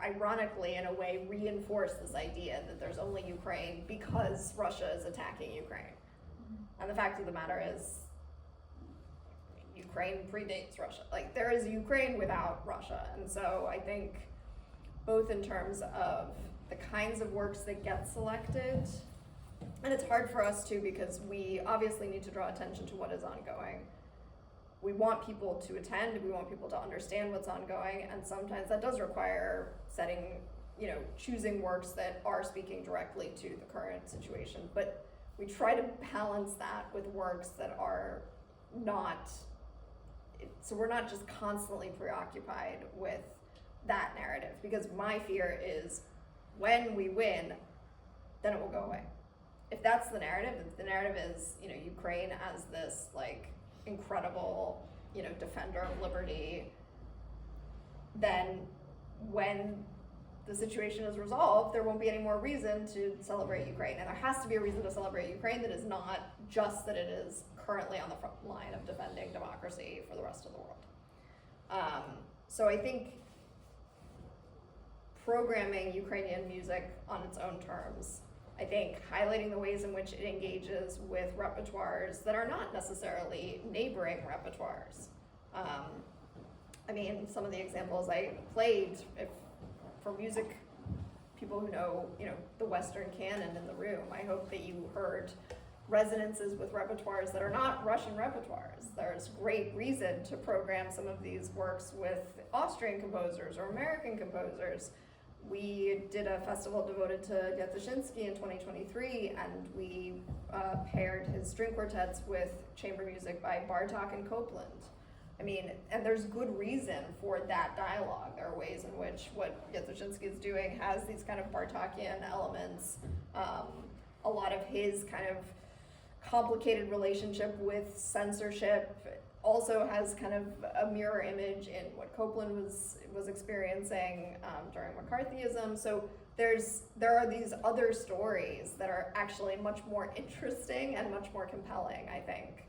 S3: ironically, in a way, reinforce this idea that there's only Ukraine because Russia is attacking Ukraine. And the fact of the matter is, Ukraine predates Russia. Like, there is Ukraine without Russia. And so I think both in terms of the kinds of works that get selected, and it's hard for us too because we obviously need to draw attention to what is ongoing. We want people to attend, we want people to understand what's ongoing, and sometimes that does require choosing works that are speaking directly to the current situation. But we try to balance that with works that are not, so we're not just constantly preoccupied with that narrative, because my fear is when we win, then it will go away. If that's the narrative, if the narrative is, Ukraine as this like incredible, defender of liberty, then when the situation is resolved, there won't be any more reason to celebrate Ukraine. And there has to be a reason to celebrate Ukraine that is not just that it is currently on the front line of defending democracy for the rest of the world. So I think programming Ukrainian music on its own terms, I think highlighting the ways in which it engages with repertoires that are not necessarily neighboring repertoires. Some of the examples I played, for music people who know, the Western canon in the room, I hope that you heard resonances with repertoires that are not Russian repertoires. There's great reason to program some of these works with Austrian composers or American composers. We did a festival devoted to Yetoshinsky in 2023, and we paired his string quartets with chamber music by Bartok and Copland. And there's good reason for that dialogue. There are ways in which what Yetoshinsky is doing has these kind of Bartokian elements. A lot of his kind of complicated relationship with censorship also has kind of a mirror image in what Copland was experiencing during McCarthyism. So there are these other stories that are actually much more interesting and much more compelling, I think.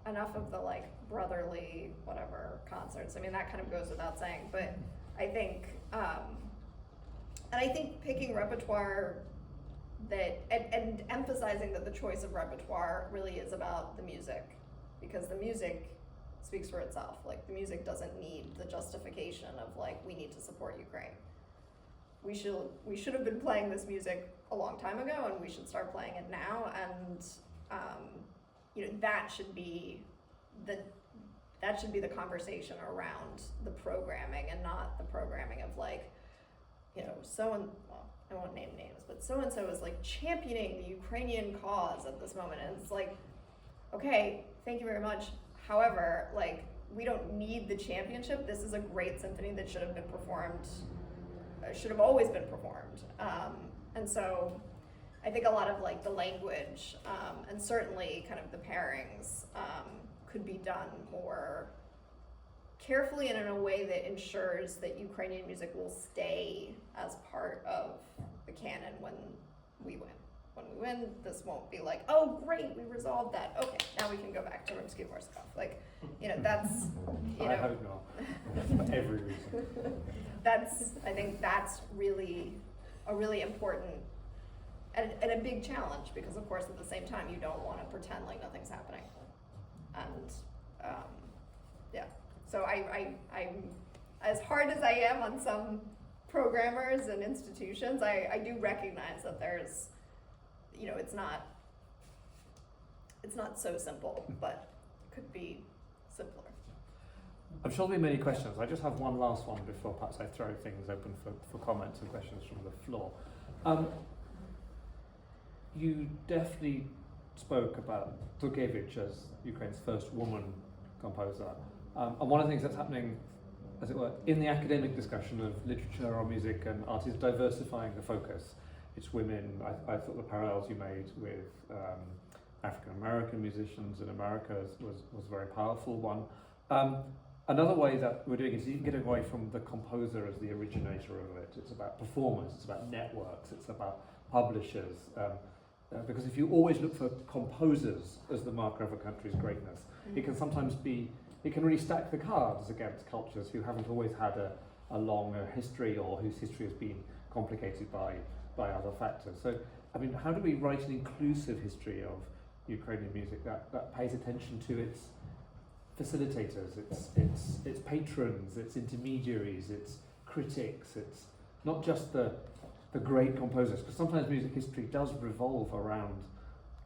S3: Enough of the like brotherly whatever concerts. That kind of goes without saying, but I think, and I think picking repertoire and emphasizing that the choice of repertoire really is about the music, because the music speaks for itself. Like, the music doesn't need the justification of like, we need to support Ukraine. We should have been playing this music a long time ago, and we should start playing it now. And that should be the conversation around the programming, and not the programming of like, I won't name names, but so-and-so is like championing the Ukrainian cause at this moment. And it's like, okay, thank you very much. However, like, we don't need the championship. This is a great symphony that should have always been performed. And so I think a lot of like the language and certainly kind of the pairings could be done more carefully and in a way that ensures that Ukrainian music will stay as part of the canon when we win. When we win, this won't be like, oh great, we resolved that. Okay, now we can go back to Rimsky-Korsakov. Like, that's,
S2: I hope not. For every reason.
S3: I think that's really a really important and a big challenge, because of course at the same time you don't want to pretend like nothing's happening. And so I'm as hard as I am on some programmers and institutions, I do recognize that there's, it's not so simple, but it could be simpler.
S2: I'm sure there'll be many questions. I just have one last one before perhaps I throw things open for comments and questions from the floor. You definitely spoke about Turkievich as Ukraine's first woman composer. And one of the things that's happening, as it were, in the academic discussion of literature or music and art is diversifying the focus. It's women. I thought the parallels you made with African American musicians in America was a very powerful one. Another way that we're doing is even getting away from the composer as the originator of it. It's about performance, it's about networks, it's about publishers. Because if you always look for composers as the marker of a country's greatness, it can sometimes be, it can really stack the cards against cultures who haven't always had a long history or whose history has been complicated by other factors. So, I mean, how do we write an inclusive history of Ukrainian music that pays attention to its facilitators, its patrons, its intermediaries, its critics, it's not just the great composers, because sometimes music history does revolve around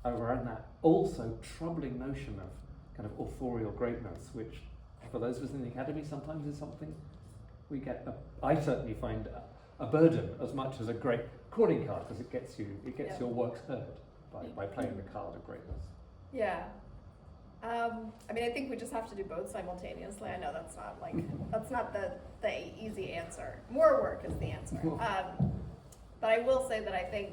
S2: that also troubling notion of kind of authorial greatness, which for those of us in the academy sometimes is something we get, I certainly find a burden as much as a great calling card, because it gets your works heard by playing the card of greatness.
S3: Yeah. I mean, I think we just have to do both simultaneously. I know that's not the easy answer. More work is the answer. But I will say that I think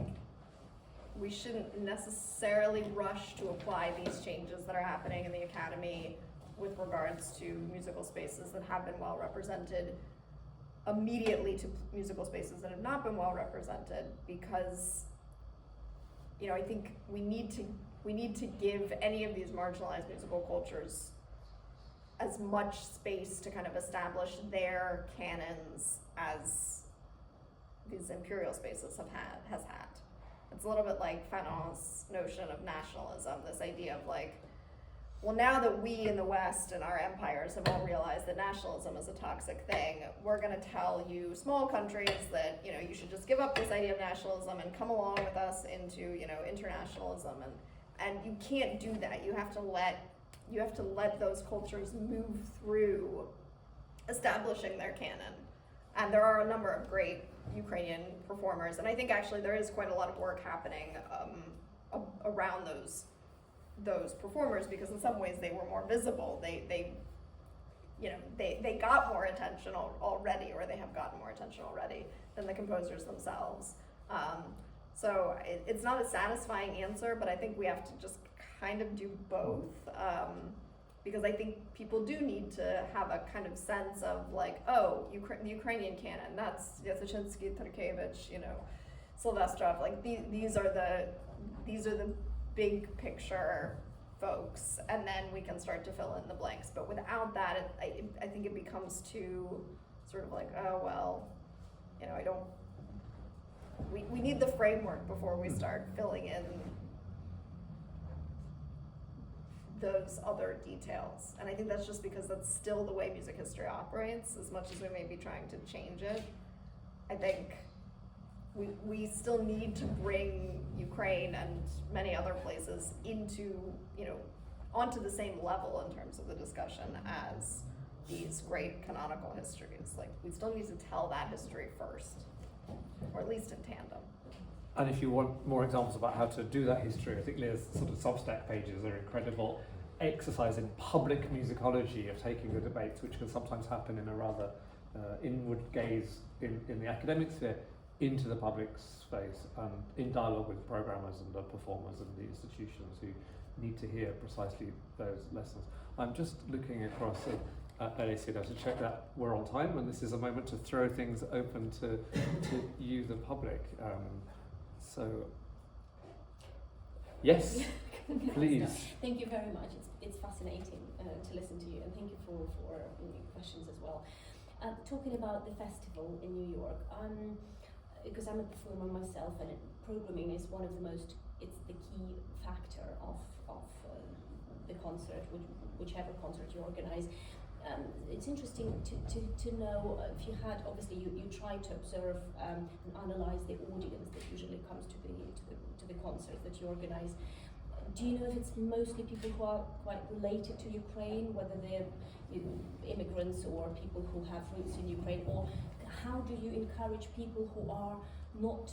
S3: we shouldn't necessarily rush to apply these changes that are happening in the academy with regards to musical spaces that have been well represented immediately to musical spaces that have not been well represented, because I think we need to give any of these marginalized musical cultures as much space to kind of establish their canons as these imperial spaces has had. It's a little bit like Fanon's notion of nationalism, this idea of like, well, now that we in the West and our empires have all realized that nationalism is a toxic thing, we're going to tell you small countries that, you should just give up this idea of nationalism and come along with us into, internationalism. And you can't do that. You have to let those cultures move through establishing their canon. And there are a number of great Ukrainian performers, and I think actually there is quite a lot of work happening around those performers, because in some ways they were more visible. They got more attention already, or they have gotten more attention already than the composers themselves. So it's not a satisfying answer, but I think we have to just kind of do both, because I think people do need to have a kind of sense of like, oh, the Ukrainian canon, that's Yasechinsky, Turkievich, Silvestrov, like these are the big picture folks, and then we can start to fill in the blanks. But without that, I think it becomes too sort of like, oh well, we need the framework before we start filling in those other details. And I think that's just because that's still the way music history operates, as much as we may be trying to change it. I think we still need to bring Ukraine and many other places into, onto the same level in terms of the discussion as these great canonical histories. Like, we still need to tell that history first, or at least in tandem.
S2: And if you want more examples about how to do that history, I think Leah's sort of Substack pages are incredible exercise in public musicology of taking the debates, which can sometimes happen in a rather inward gaze in the academic sphere, into the public space and in dialogue with programmers and the performers and the institutions who need to hear precisely those lessons. I'm just looking across at ACNO to check that we're on time, and this is a moment to throw things open to you, the public. So, yes, please.
S4: Thank you very much. It's fascinating to listen to you, and thank you for your questions as well. Talking about the festival in New York, because I'm a performer myself, and programming is one of the most, it's the key factor of the concert, whichever concert you organize. It's interesting to know if you had, obviously you try to observe and analyze the audience that usually comes to the concert that you organize. Do you know if it's mostly people who are quite related to Ukraine, whether they're immigrants or people who have roots in Ukraine, or how do you encourage people who are not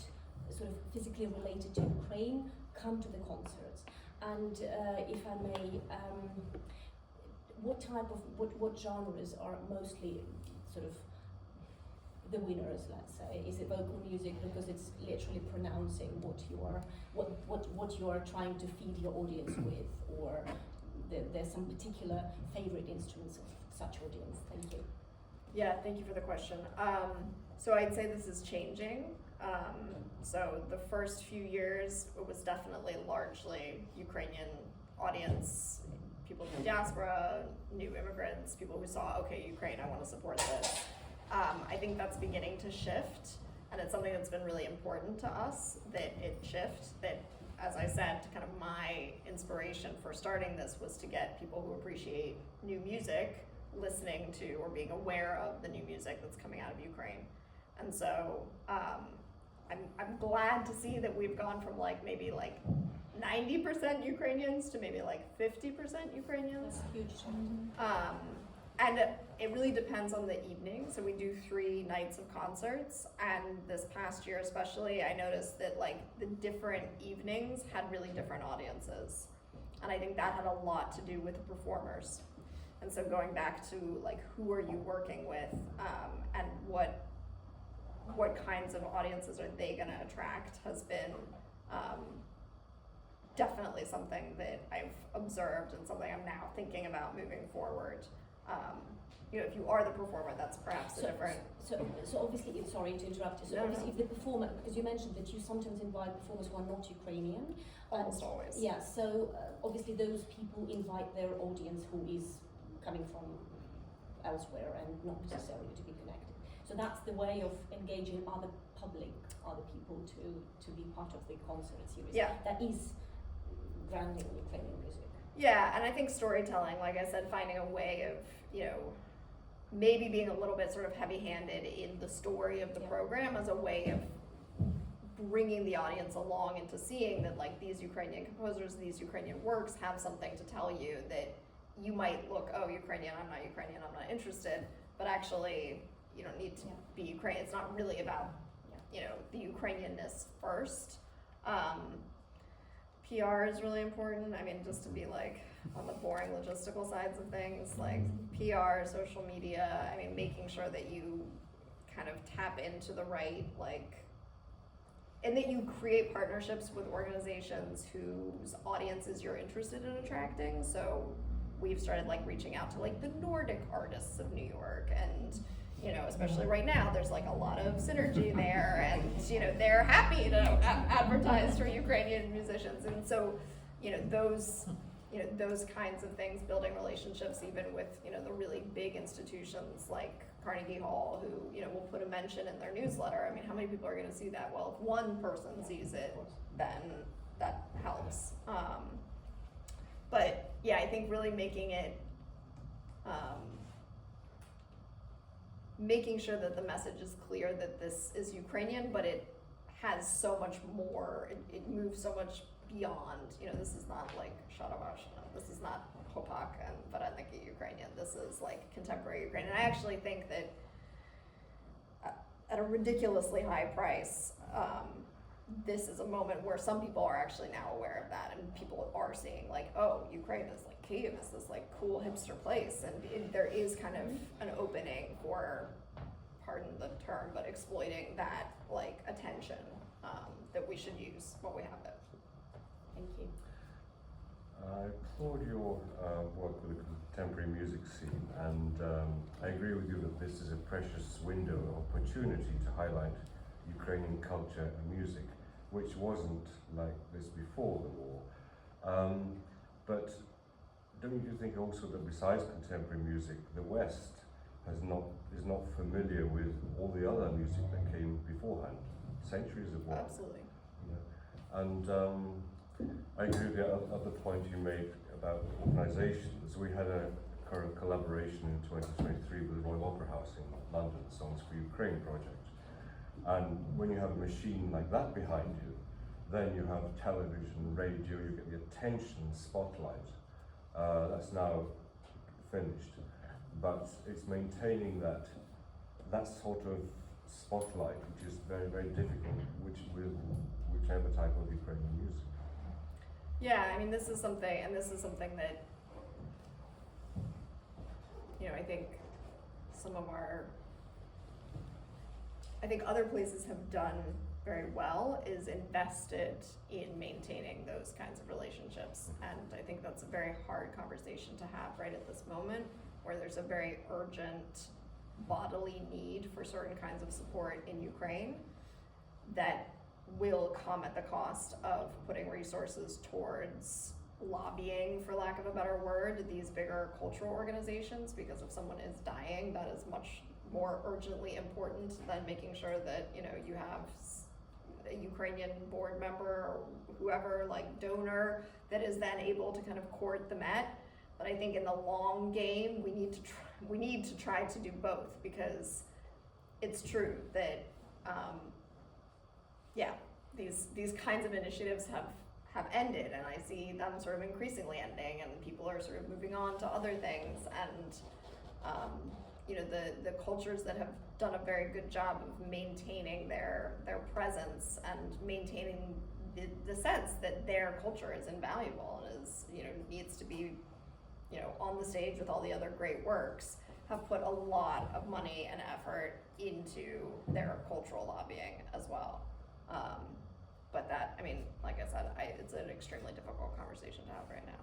S4: sort of physically related to Ukraine come to the concerts? And if I may, what genres are mostly sort of the winners, let's say? Is it vocal music because it's literally pronouncing what you are trying to feed your audience with, or there's some particular favorite instruments of such audience? Thank you.
S3: Yeah, thank you for the question. So I'd say this is changing. So the first few years, it was definitely largely Ukrainian audience, people from diaspora, new immigrants, people who saw, okay, Ukraine, I want to support this. I think that's beginning to shift, and it's something that's been really important to us, that it shift, that, as I said, kind of my inspiration for starting this was to get people who appreciate new music listening to or being aware of the new music that's coming out of Ukraine. And so I'm glad to see that we've gone from maybe 90% Ukrainians to maybe 50% Ukrainians.
S4: That's huge.
S3: And it really depends on the evening. So we do 3 nights of concerts, and this past year especially, I noticed that the different evenings had really different audiences. And I think that had a lot to do with the performers. And so going back to who are you working with, and what kinds of audiences are they going to attract has been definitely something that I've observed and something I'm now thinking about moving forward. If you are the performer, that's perhaps a different.
S4: So obviously, sorry to interrupt you. So
S3: No,
S4: obviously, if the performer, because you mentioned that you sometimes invite performers who are not Ukrainian.
S3: Almost always.
S4: Yeah. So obviously, those people invite their audience who is coming from elsewhere and not necessarily to be connected. So that's the way of engaging other people to be part of the concert series.
S3: Yeah.
S4: That is branding Ukrainian music.
S3: Yeah, and I think storytelling, like I said, finding a way of, maybe being a little bit sort of heavy-handed in the story of the program as a way of bringing the audience along into seeing that these Ukrainian composers, these Ukrainian works have something to tell you, that you might look, oh, Ukrainian, I'm not interested, but actually you don't need to be Ukrainian. It's not really about, the Ukrainianness first. PR is really important. I mean, just to be on the boring logistical sides of things, PR, social media, making sure that you kind of tap into the right, and that you create partnerships with organizations whose audiences you're interested in attracting. So we've started reaching out to the Nordic artists of New York, and especially right now, there's a lot of synergy there, and they're happy to advertise for Ukrainian musicians, and so those kinds of things, building relationships even with the really big institutions like Carnegie Hall, who will put a mention in their newsletter. I mean, how many people are going to see that? Well, if one person sees it, then that helps. But yeah, I think really making it. Making sure that the message is clear that this is Ukrainian, but it has so much more, it moves so much beyond, this is not Sharavashna, this is not Hopak and Varadniki Ukrainian, this is contemporary Ukrainian. I actually think that at a ridiculously high price, this is a moment where some people are actually now aware of that, and people are seeing oh, Ukraine is Kyiv is this cool hipster place, and there is kind of an opening for pardon the term, but exploiting that like attention that we should use while we have it.
S4: Thank you.
S5: I applaud your work with the contemporary music scene, and I agree with you that this is a precious window of opportunity to highlight Ukrainian culture and music, which wasn't like this before the war. But don't you think also that besides contemporary music, the West is not familiar with all the other music that came beforehand, centuries of work?
S3: Absolutely.
S5: You know? And I agree with the other point you made about organisations. We had a current collaboration in 2023 with the Royal Opera House in London, Songs for Ukraine project. And when you have a machine like that behind you, then you have television, radio, you get the attention spotlight. That's now finished, but it's maintaining that sort of spotlight, which is very, very difficult, with whichever type of Ukrainian music.
S3: Yeah, I mean, this is something that, you know, I think other places have done very well, is invested in maintaining those kinds of relationships. And I think that's a very hard conversation to have right at this moment, where there's a very urgent bodily need for certain kinds of support in Ukraine that will come at the cost of putting resources towards lobbying, for lack of a better word, these bigger cultural organizations, because if someone is dying, that is much more urgently important than making sure that, you know, you have a Ukrainian board member or whoever, like donor, that is then able to kind of court the Met. But I think in the long game, we need to try to do both, because it's true that these kinds of initiatives have ended, and I see them sort of increasingly ending, and people are sort of moving on to other things. And you know, the cultures that have done a very good job of maintaining their presence and maintaining the sense that their culture is invaluable and is, you know, needs to be, you know, on the stage with all the other great works, have put a lot of money and effort into their cultural lobbying as well. But that, I mean, like I said, it's an extremely difficult conversation to have right now.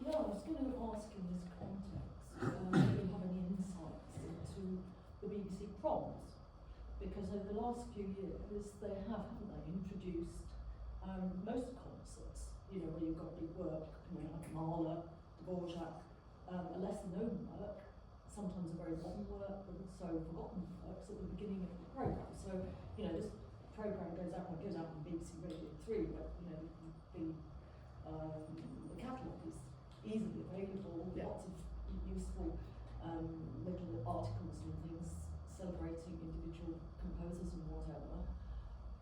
S6: Yeah, I was going to ask in this context, do you have any insights into the BBC proms? Because over the last few years, they have, haven't they, introduced most concerts, you know, where you've got big work, you know, like Mahler, Dvorak, a lesser known work, sometimes a very modern work, but also forgotten works at the beginning of the programme. So, you know, this programme goes out on BBC Radio 3, but, you know, the catalogue is easily available, lots of useful little articles and things celebrating individual composers and whatever.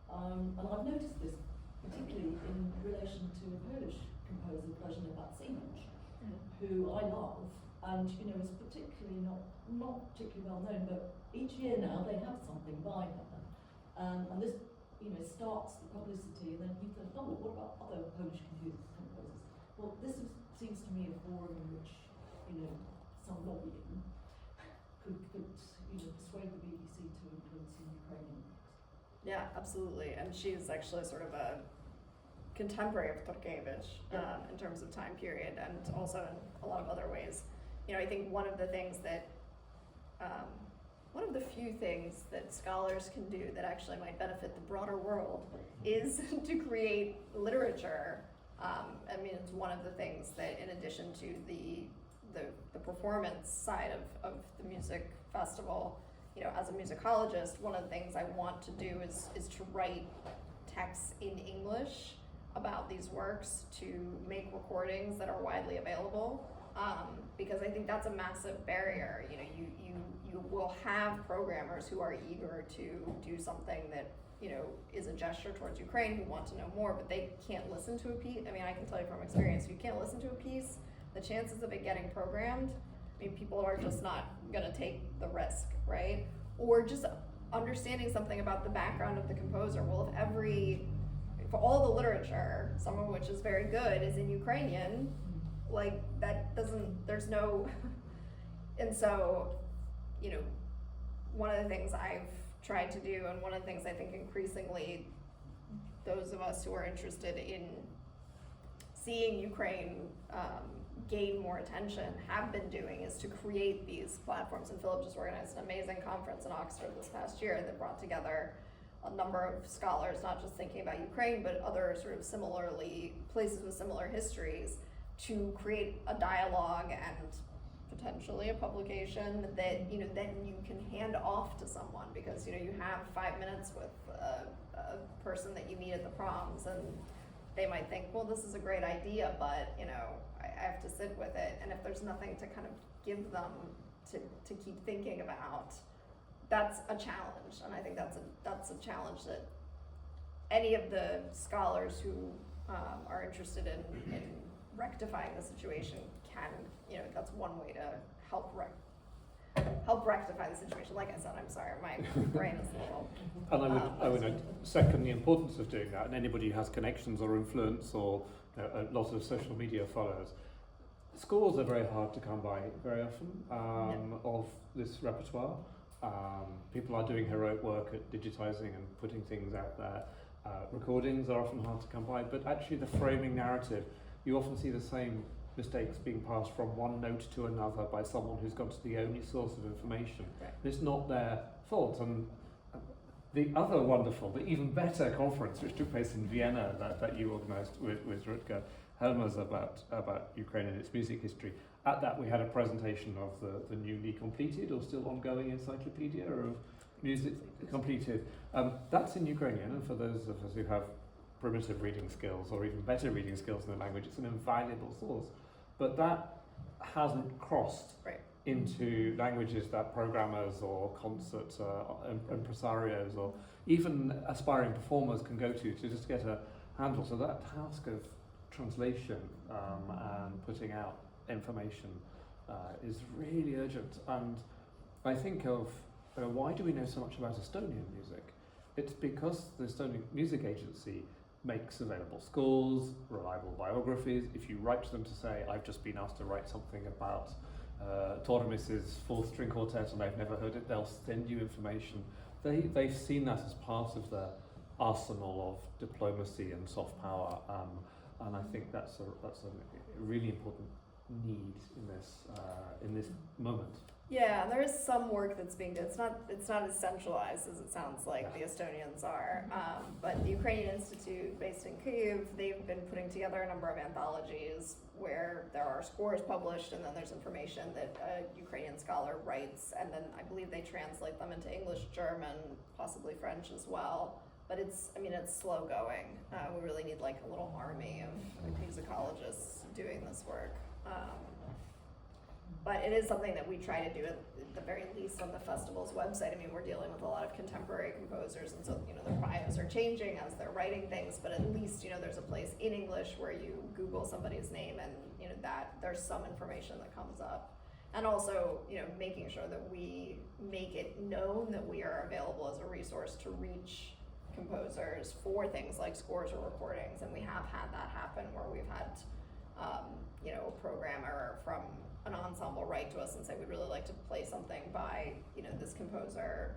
S6: And I've noticed this particularly in relation to a Polish composer, Dr Leah Batstone, who I love, and you know is particularly not particularly well known, but each year now they have something by her, and this, you know, starts the publicity, and then you think, oh, what about other Polish composers? Well, seems to me a forum in which, you know, some lobbying could you know, persuade the BBC to influence in Ukrainian works.
S3: Yeah, absolutely. And she's actually sort of a contemporary of Turkievich in terms of time period, and also in a lot of other ways. You know, I think one of the few things that scholars can do that actually might benefit the broader world is to create literature. I mean, it's one of the things that, in addition to the performance side of the music festival, you know, as a musicologist, one of the things I want to do is to write texts in English about these works, to make recordings that are widely available, because I think that's a massive barrier. You know, you will have programmers who are eager to do something that, you know, is a gesture towards Ukraine, who want to know more, but they can't listen to a piece. I mean, I can tell you from experience, if you can't listen to a piece, the chances of it getting programmed, I mean, people are just not gonna take the risk, right? Or just understanding something about the background of the composer. Well, for all the literature, some of which is very good, is in Ukrainian, like, that doesn't, there's no, and so, one of the things I've tried to do, and one of the things I think increasingly those of us who are interested in seeing Ukraine gain more attention have been doing, is to create these platforms. And Philip just organized an amazing conference in Oxford this past year that brought together a number of scholars, not just thinking about Ukraine, but other sort of similarly, places with similar histories, to create a dialogue and potentially a publication that, then you can hand off to someone, because, you have 5 minutes with a person that you meet at the proms, and they might think, well, this is a great idea, but, I have to sit with it. And if there's nothing to kind of give them to keep thinking about, that's a challenge. And I think that's a challenge that any of the scholars who are interested in rectifying the situation can, that's one way to help rectify the situation. Like I said, I'm sorry, my brain is a little.
S2: And I would second the importance of doing that. And anybody who has connections or influence or a lot of social media followers, scores are very hard to come by very often of this repertoire. People are doing heroic work at digitizing and putting things out there. Recordings are often hard to come by, but actually the framing narrative, you often see the same mistakes being passed from one note to another by someone who's got to the only source of information.
S3: Right.
S2: It's not their fault. And the other wonderful, but even better conference, which took place in Vienna, that you organised with Rutger Helmers about Ukraine and its music history. At that, we had a presentation of the newly completed or still ongoing encyclopedia of music completed. That's in Ukrainian, and for those of us who have primitive reading skills or even better reading skills in the language, it's an invaluable source. But that hasn't crossed into languages that programmers or concert impresarios or even aspiring performers can go to just get a handle. So that task of translation and putting out information is really urgent. And I think of why do we know so much about Estonian music? It's because the Estonian Music Agency makes available scores, reliable biographies. If you write to them to say, I've just been asked to write something about Tormis's 4th string quartet and I've never heard it, they'll send you information. They've seen that as part of their arsenal of diplomacy and soft power, and I think that's a really important need in this moment.
S3: Yeah, there is some work that's being done. It's not as centralized as it sounds like the Estonians are. But the Ukrainian Institute, based in Kyiv, they've been putting together a number of anthologies where there are scores published, and then there's information that a Ukrainian scholar writes, and then I believe they translate them into English, German, possibly French as well. But it's slow going. We really need like a little army of musicologists doing this work. But it is something that we try to do at the very least on the festival's website. I mean, we're dealing with a lot of contemporary composers, and so, their bios are changing as they're writing things, but at least, there's a place in English where you Google somebody's name and, that there's some information that comes up. And also, making sure that we make it known that we are available as a resource to reach composers for things like scores or recordings. And we have had that happen where we've had, a programmer from an ensemble write to us and say, we'd really like to play something by, this composer,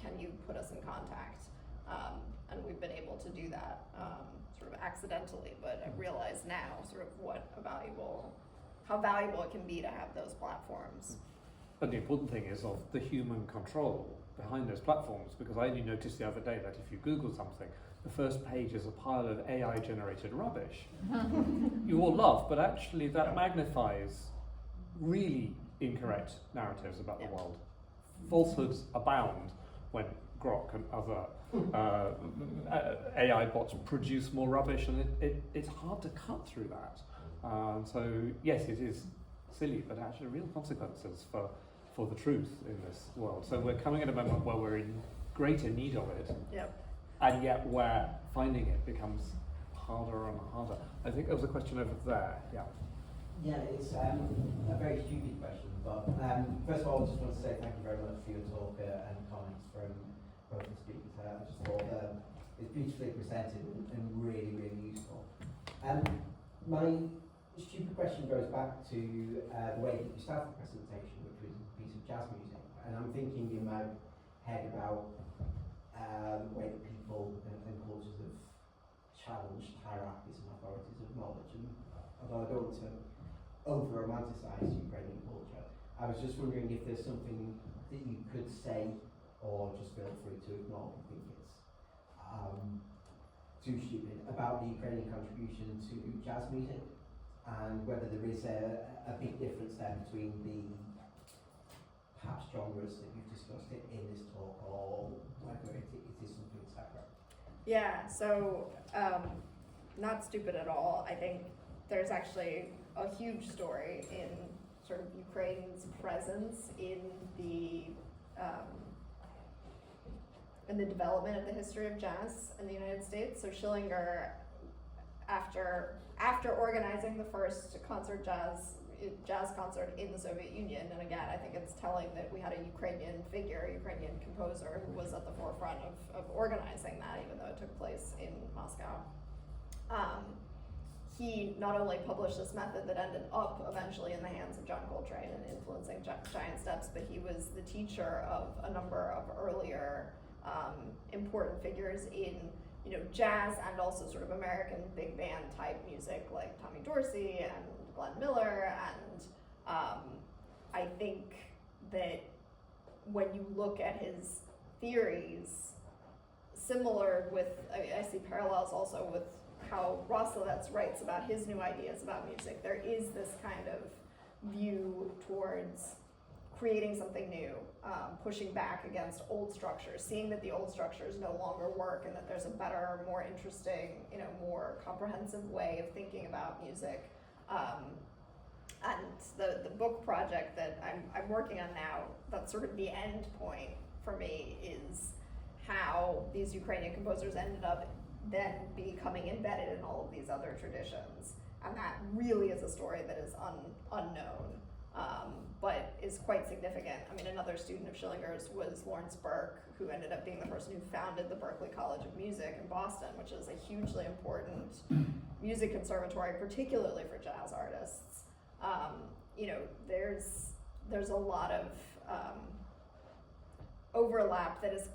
S3: can you put us in contact? And we've been able to do that sort of accidentally, but I realize now sort of how valuable it can be to have those platforms.
S2: And the important thing is of the human control behind those platforms, because I only noticed the other day that if you Google something, the first page is a pile of AI-generated rubbish. You all laugh, but actually that magnifies really incorrect narratives about the world. Falsehoods abound when Grok and other AI bots produce more rubbish, and it's hard to cut through that. So yes, it is silly, but actually real consequences for the truth in this world. So we're coming at a moment where we're in greater need of it, and yet where finding it becomes harder and harder. I think there was a question over there.
S7: Yeah, it's a very stupid question, but first of all, I just want to say thank you very much for your talk and comments from both the speakers. I just thought it's beautifully presented and really, really useful. My stupid question goes back to the way that you started the presentation, which was a piece of jazz music. and I'm thinking in my head about the way that people and cultures have challenged hierarchies and authorities of knowledge. And although I don't want to over-romanticize Ukrainian culture, I was just wondering if there's something that you could say, or just feel free to ignore if you think it's too stupid, about the Ukrainian contribution to jazz music, and whether there is a big difference there between the perhaps genres that you've discussed in this talk, or whether it is something separate.
S3: Yeah, so not stupid at all. I think there's actually a huge story in sort of Ukraine's presence in the development of the history of jazz in the United States. So Schillinger, after organizing the first jazz concert in the Soviet Union, and again, I think it's telling that we had a Ukrainian figure, a Ukrainian composer, who was at the forefront of organizing that, even though it took place in Moscow. He not only published this method that ended up eventually in the hands of John Coltrane and influencing Giant Steps, but he was the teacher of a number of earlier important figures in jazz and also sort of American big band type music like Tommy Dorsey and Glenn Miller, and I think that when you look at his theories, similar with, I see parallels also with how Roslovets writes about his new ideas about music. There is this kind of view towards creating something new, pushing back against old structures, seeing that the old structures no longer work and that there's a better, more interesting, more comprehensive way of thinking about music. And the book project that I'm working on now, that's sort of the end point for me, is how these Ukrainian composers ended up then becoming embedded in all of these other traditions. And that really is a story that is unknown, but is quite significant. I mean, another student of Schillinger's was Lawrence Burke, who ended up being the person who founded the Berklee College of Music in Boston, which is a hugely important music conservatory, particularly for jazz artists. There's a lot of overlap that is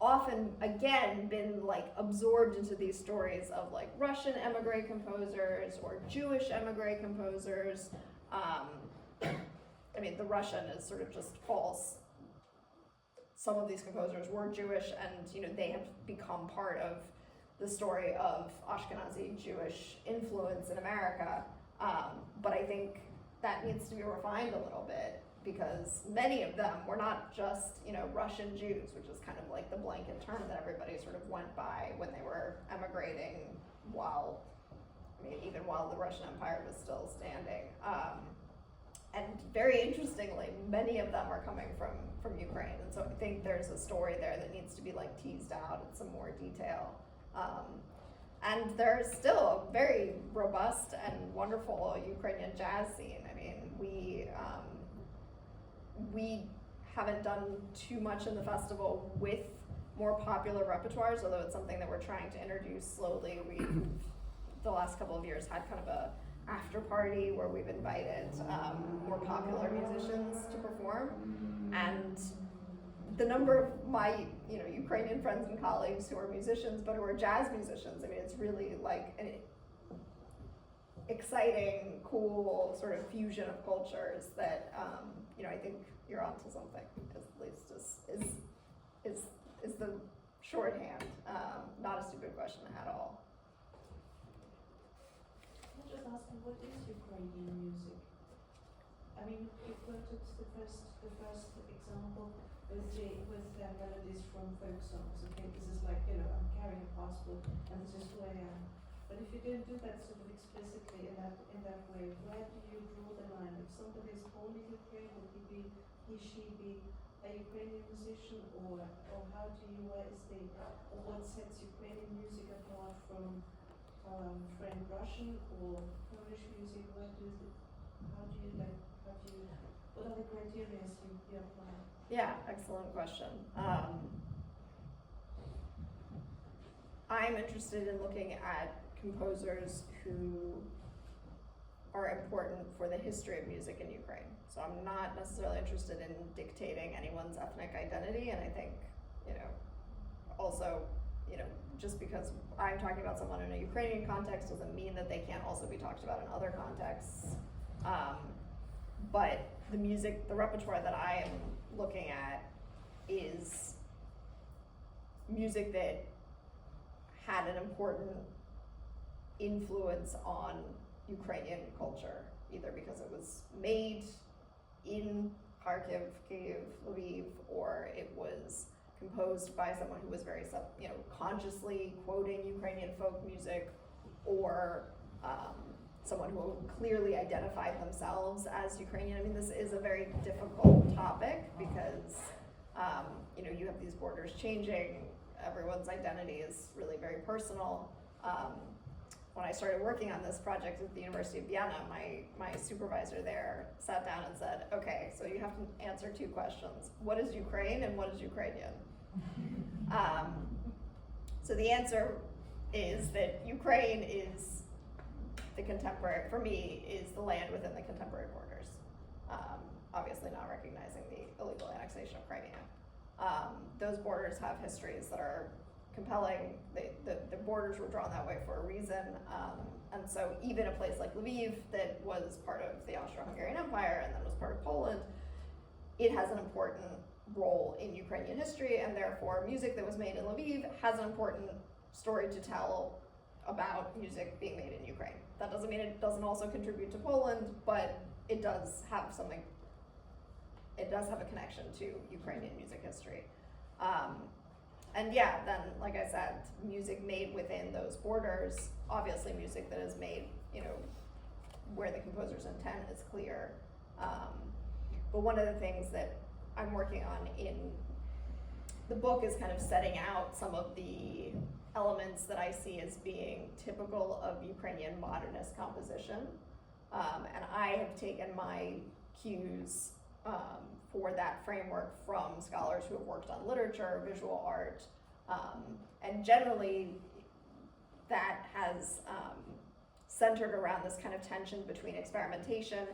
S3: often, again, been absorbed into these stories of Russian emigre composers or Jewish emigre composers. I mean, the Russian is sort of just false. Some of these composers were Jewish, and they have become part of the story of Ashkenazi Jewish influence in America. But I think that needs to be refined a little bit, because many of them were not just, Russian Jews, which is kind of the blanket term that everybody sort of went by when they were emigrating even while the Russian Empire was still standing. And very interestingly, many of them are coming from Ukraine. And so I think there's a story there that needs to be teased out in some more detail. And there's still a very robust and wonderful Ukrainian jazz scene. I mean, we haven't done too much in the festival with more popular repertoires, although it's something that we're trying to introduce slowly. We've, the last couple of years, had kind of a after party where we've invited more popular musicians to perform. And the number of my Ukrainian friends and colleagues who are musicians but who are jazz musicians, I mean, it's really an exciting, cool sort of fusion of cultures that I think you're onto something, at least is the shorthand. Not a stupid question at all.
S6: I'm just asking, what is Ukrainian music? I mean, you quoted the first example with the melodies from folk songs. Okay, this is I'm carrying a passport and this is who I am. But if you don't do that sort of explicitly in that way, where do you draw the line? If somebody is born in Ukraine, would she be a Ukrainian musician, or how do you, or what sets Ukrainian music apart from French, Russian, or Polish music? What are the criteria you apply?
S3: Yeah, excellent question. I'm interested in looking at composers who are important for the history of music in Ukraine. So I'm not necessarily interested in dictating anyone's ethnic identity, and I think, also, just because I'm talking about someone in a Ukrainian context doesn't mean that they can't also be talked about in other contexts. But the music, the repertoire that I am looking at is music that had an important influence on Ukrainian culture, either because it was made in Kharkiv, Kyiv, Lviv, or it was composed by someone who was very, consciously quoting Ukrainian folk music, or someone who clearly identified themselves as Ukrainian. I mean, this is a very difficult topic because, you have these borders changing. Everyone's identity is really very personal. When I started working on this project at the University of Vienna, my supervisor there sat down and said, okay, so you have to answer two questions. What is Ukraine and what is Ukrainian? So the answer is that Ukraine is the contemporary, for me, is the land within the contemporary borders. Obviously not recognizing the illegal annexation of Crimea. Those borders have histories that are compelling. The borders were drawn that way for a reason. And so even a place like Lviv that was part of the Austro-Hungarian Empire and then was part of Poland, it has an important role in Ukrainian history, and therefore music that was made in Lviv has an important story to tell about music being made in Ukraine. That doesn't mean it doesn't also contribute to Poland, but it does have something, it does have a connection to Ukrainian music history. And yeah, then, like I said, music made within those borders, obviously music that is made, where the composer's intent is clear. But one of the things that I'm working on in the book is kind of setting out some of the elements that I see as being typical of Ukrainian modernist composition. And I have taken my cues for that framework from scholars who have worked on literature, visual art, and generally that has centered around this kind of tension between experimentation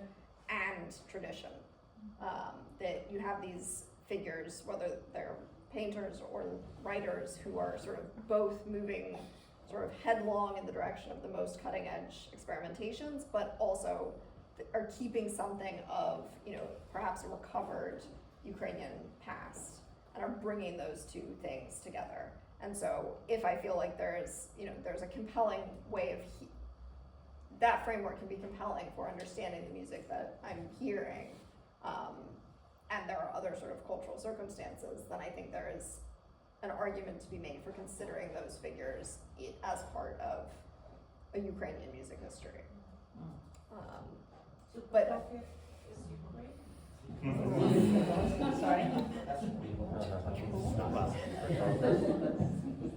S3: and tradition. That you have these figures, whether they're painters or writers, who are sort of both moving sort of headlong in the direction of the most cutting edge experimentations, but also are keeping something of, perhaps a recovered Ukrainian past, and are bringing those two things together. And so if I feel like there's a compelling way of, that framework can be compelling for understanding the music that I'm hearing, and there are other sort of cultural circumstances, then I think there is an argument to be made for considering those figures as part of a Ukrainian music history. But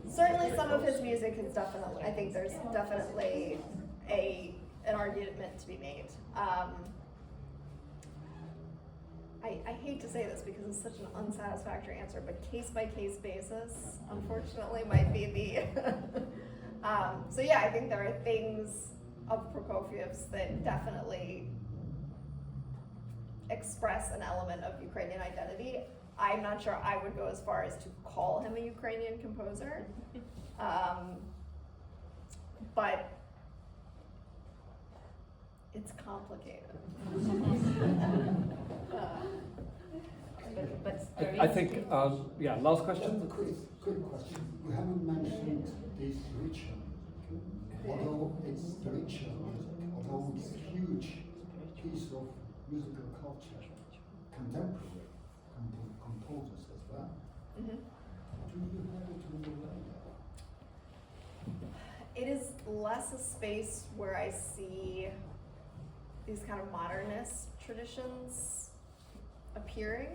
S3: certainly some of his music is definitely, I think there's definitely an argument to be made. I hate to say this because it's such an unsatisfactory answer, but case-by-case basis, unfortunately, might be the... So yeah, I think there are things of Prokofiev's that definitely express an element of Ukrainian identity. I'm not sure I would go as far as to call him a Ukrainian composer, but it's complicated.
S2: I think, last question.
S8: Quick question. You haven't mentioned this ritual. Although it's ritual music, although it's a huge piece of musical culture, contemporary composers as well.
S3: Mm-hmm.
S8: Do you have it on your radar?
S3: It is less a space where I see these kind of modernist traditions appearing.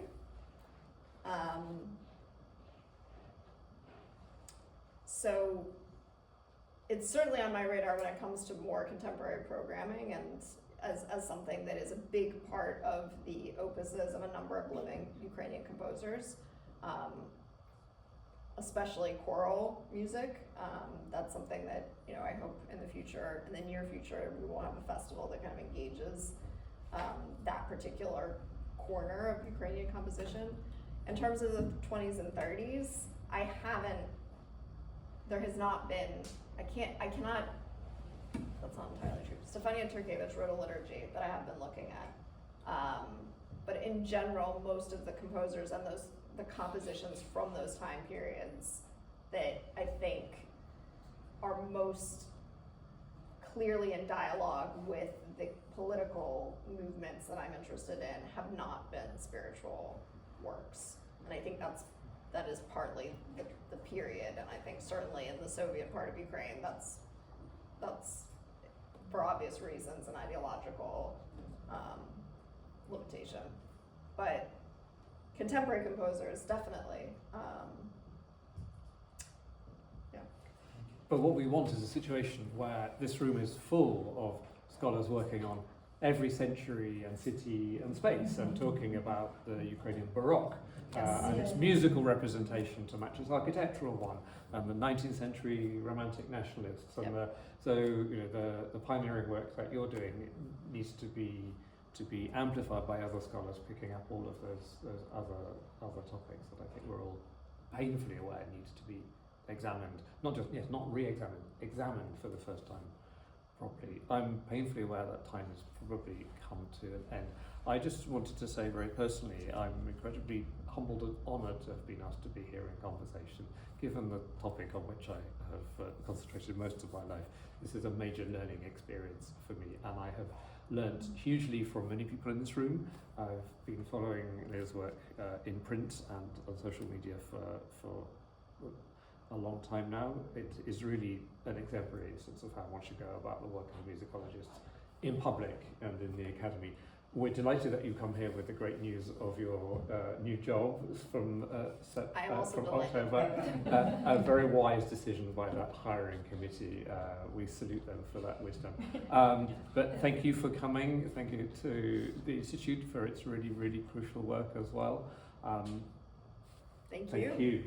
S3: So it's certainly on my radar when it comes to more contemporary programming, and as something that is a big part of the opuses of a number of living Ukrainian composers. especially choral music. That's something that, I hope in the future, in the near future, we will have a festival that kind of engages that particular corner of Ukrainian composition. In terms of the 20s and 30s, there has not been, I cannot, that's not entirely true. Stefania Turkevich wrote a liturgy that I have been looking at. But in general, most of the composers and the compositions from those time periods that I think are most clearly in dialogue with the political movements that I'm interested in have not been spiritual works. And I think that is partly the period, and I think certainly in the Soviet part of Ukraine, that's for obvious reasons an ideological limitation. But contemporary composers, definitely. Yeah.
S2: But what we want is a situation where this room is full of scholars working on every century and city and space and talking about the Ukrainian Baroque and its musical representation to match its architectural one, and the 19th century Romantic nationalists. And the pioneering work that you're doing needs to be amplified by other scholars picking up all of those other topics that I think we're all painfully aware needs to be examined, not re-examined, examined for the first time properly. I'm painfully aware that time has probably come to an end. I just wanted to say very personally, I'm incredibly humbled and honoured to have been asked to be here in conversation, given the topic on which I have concentrated most of my life. This is a major learning experience for me, and I have learnt hugely from many people in this room. I've been following Leah's work in print and on social media for a long time now. It is really an exemplary instance of how one should go about the work of musicologists in public and in the academy. We're delighted that you come here with the great news of your new job from October. A very wise decision by that hiring committee. We salute them for that wisdom. But thank you for coming. Thank you to the Institute for its really, really crucial work as well.
S3: Thank you.
S2: Thank you.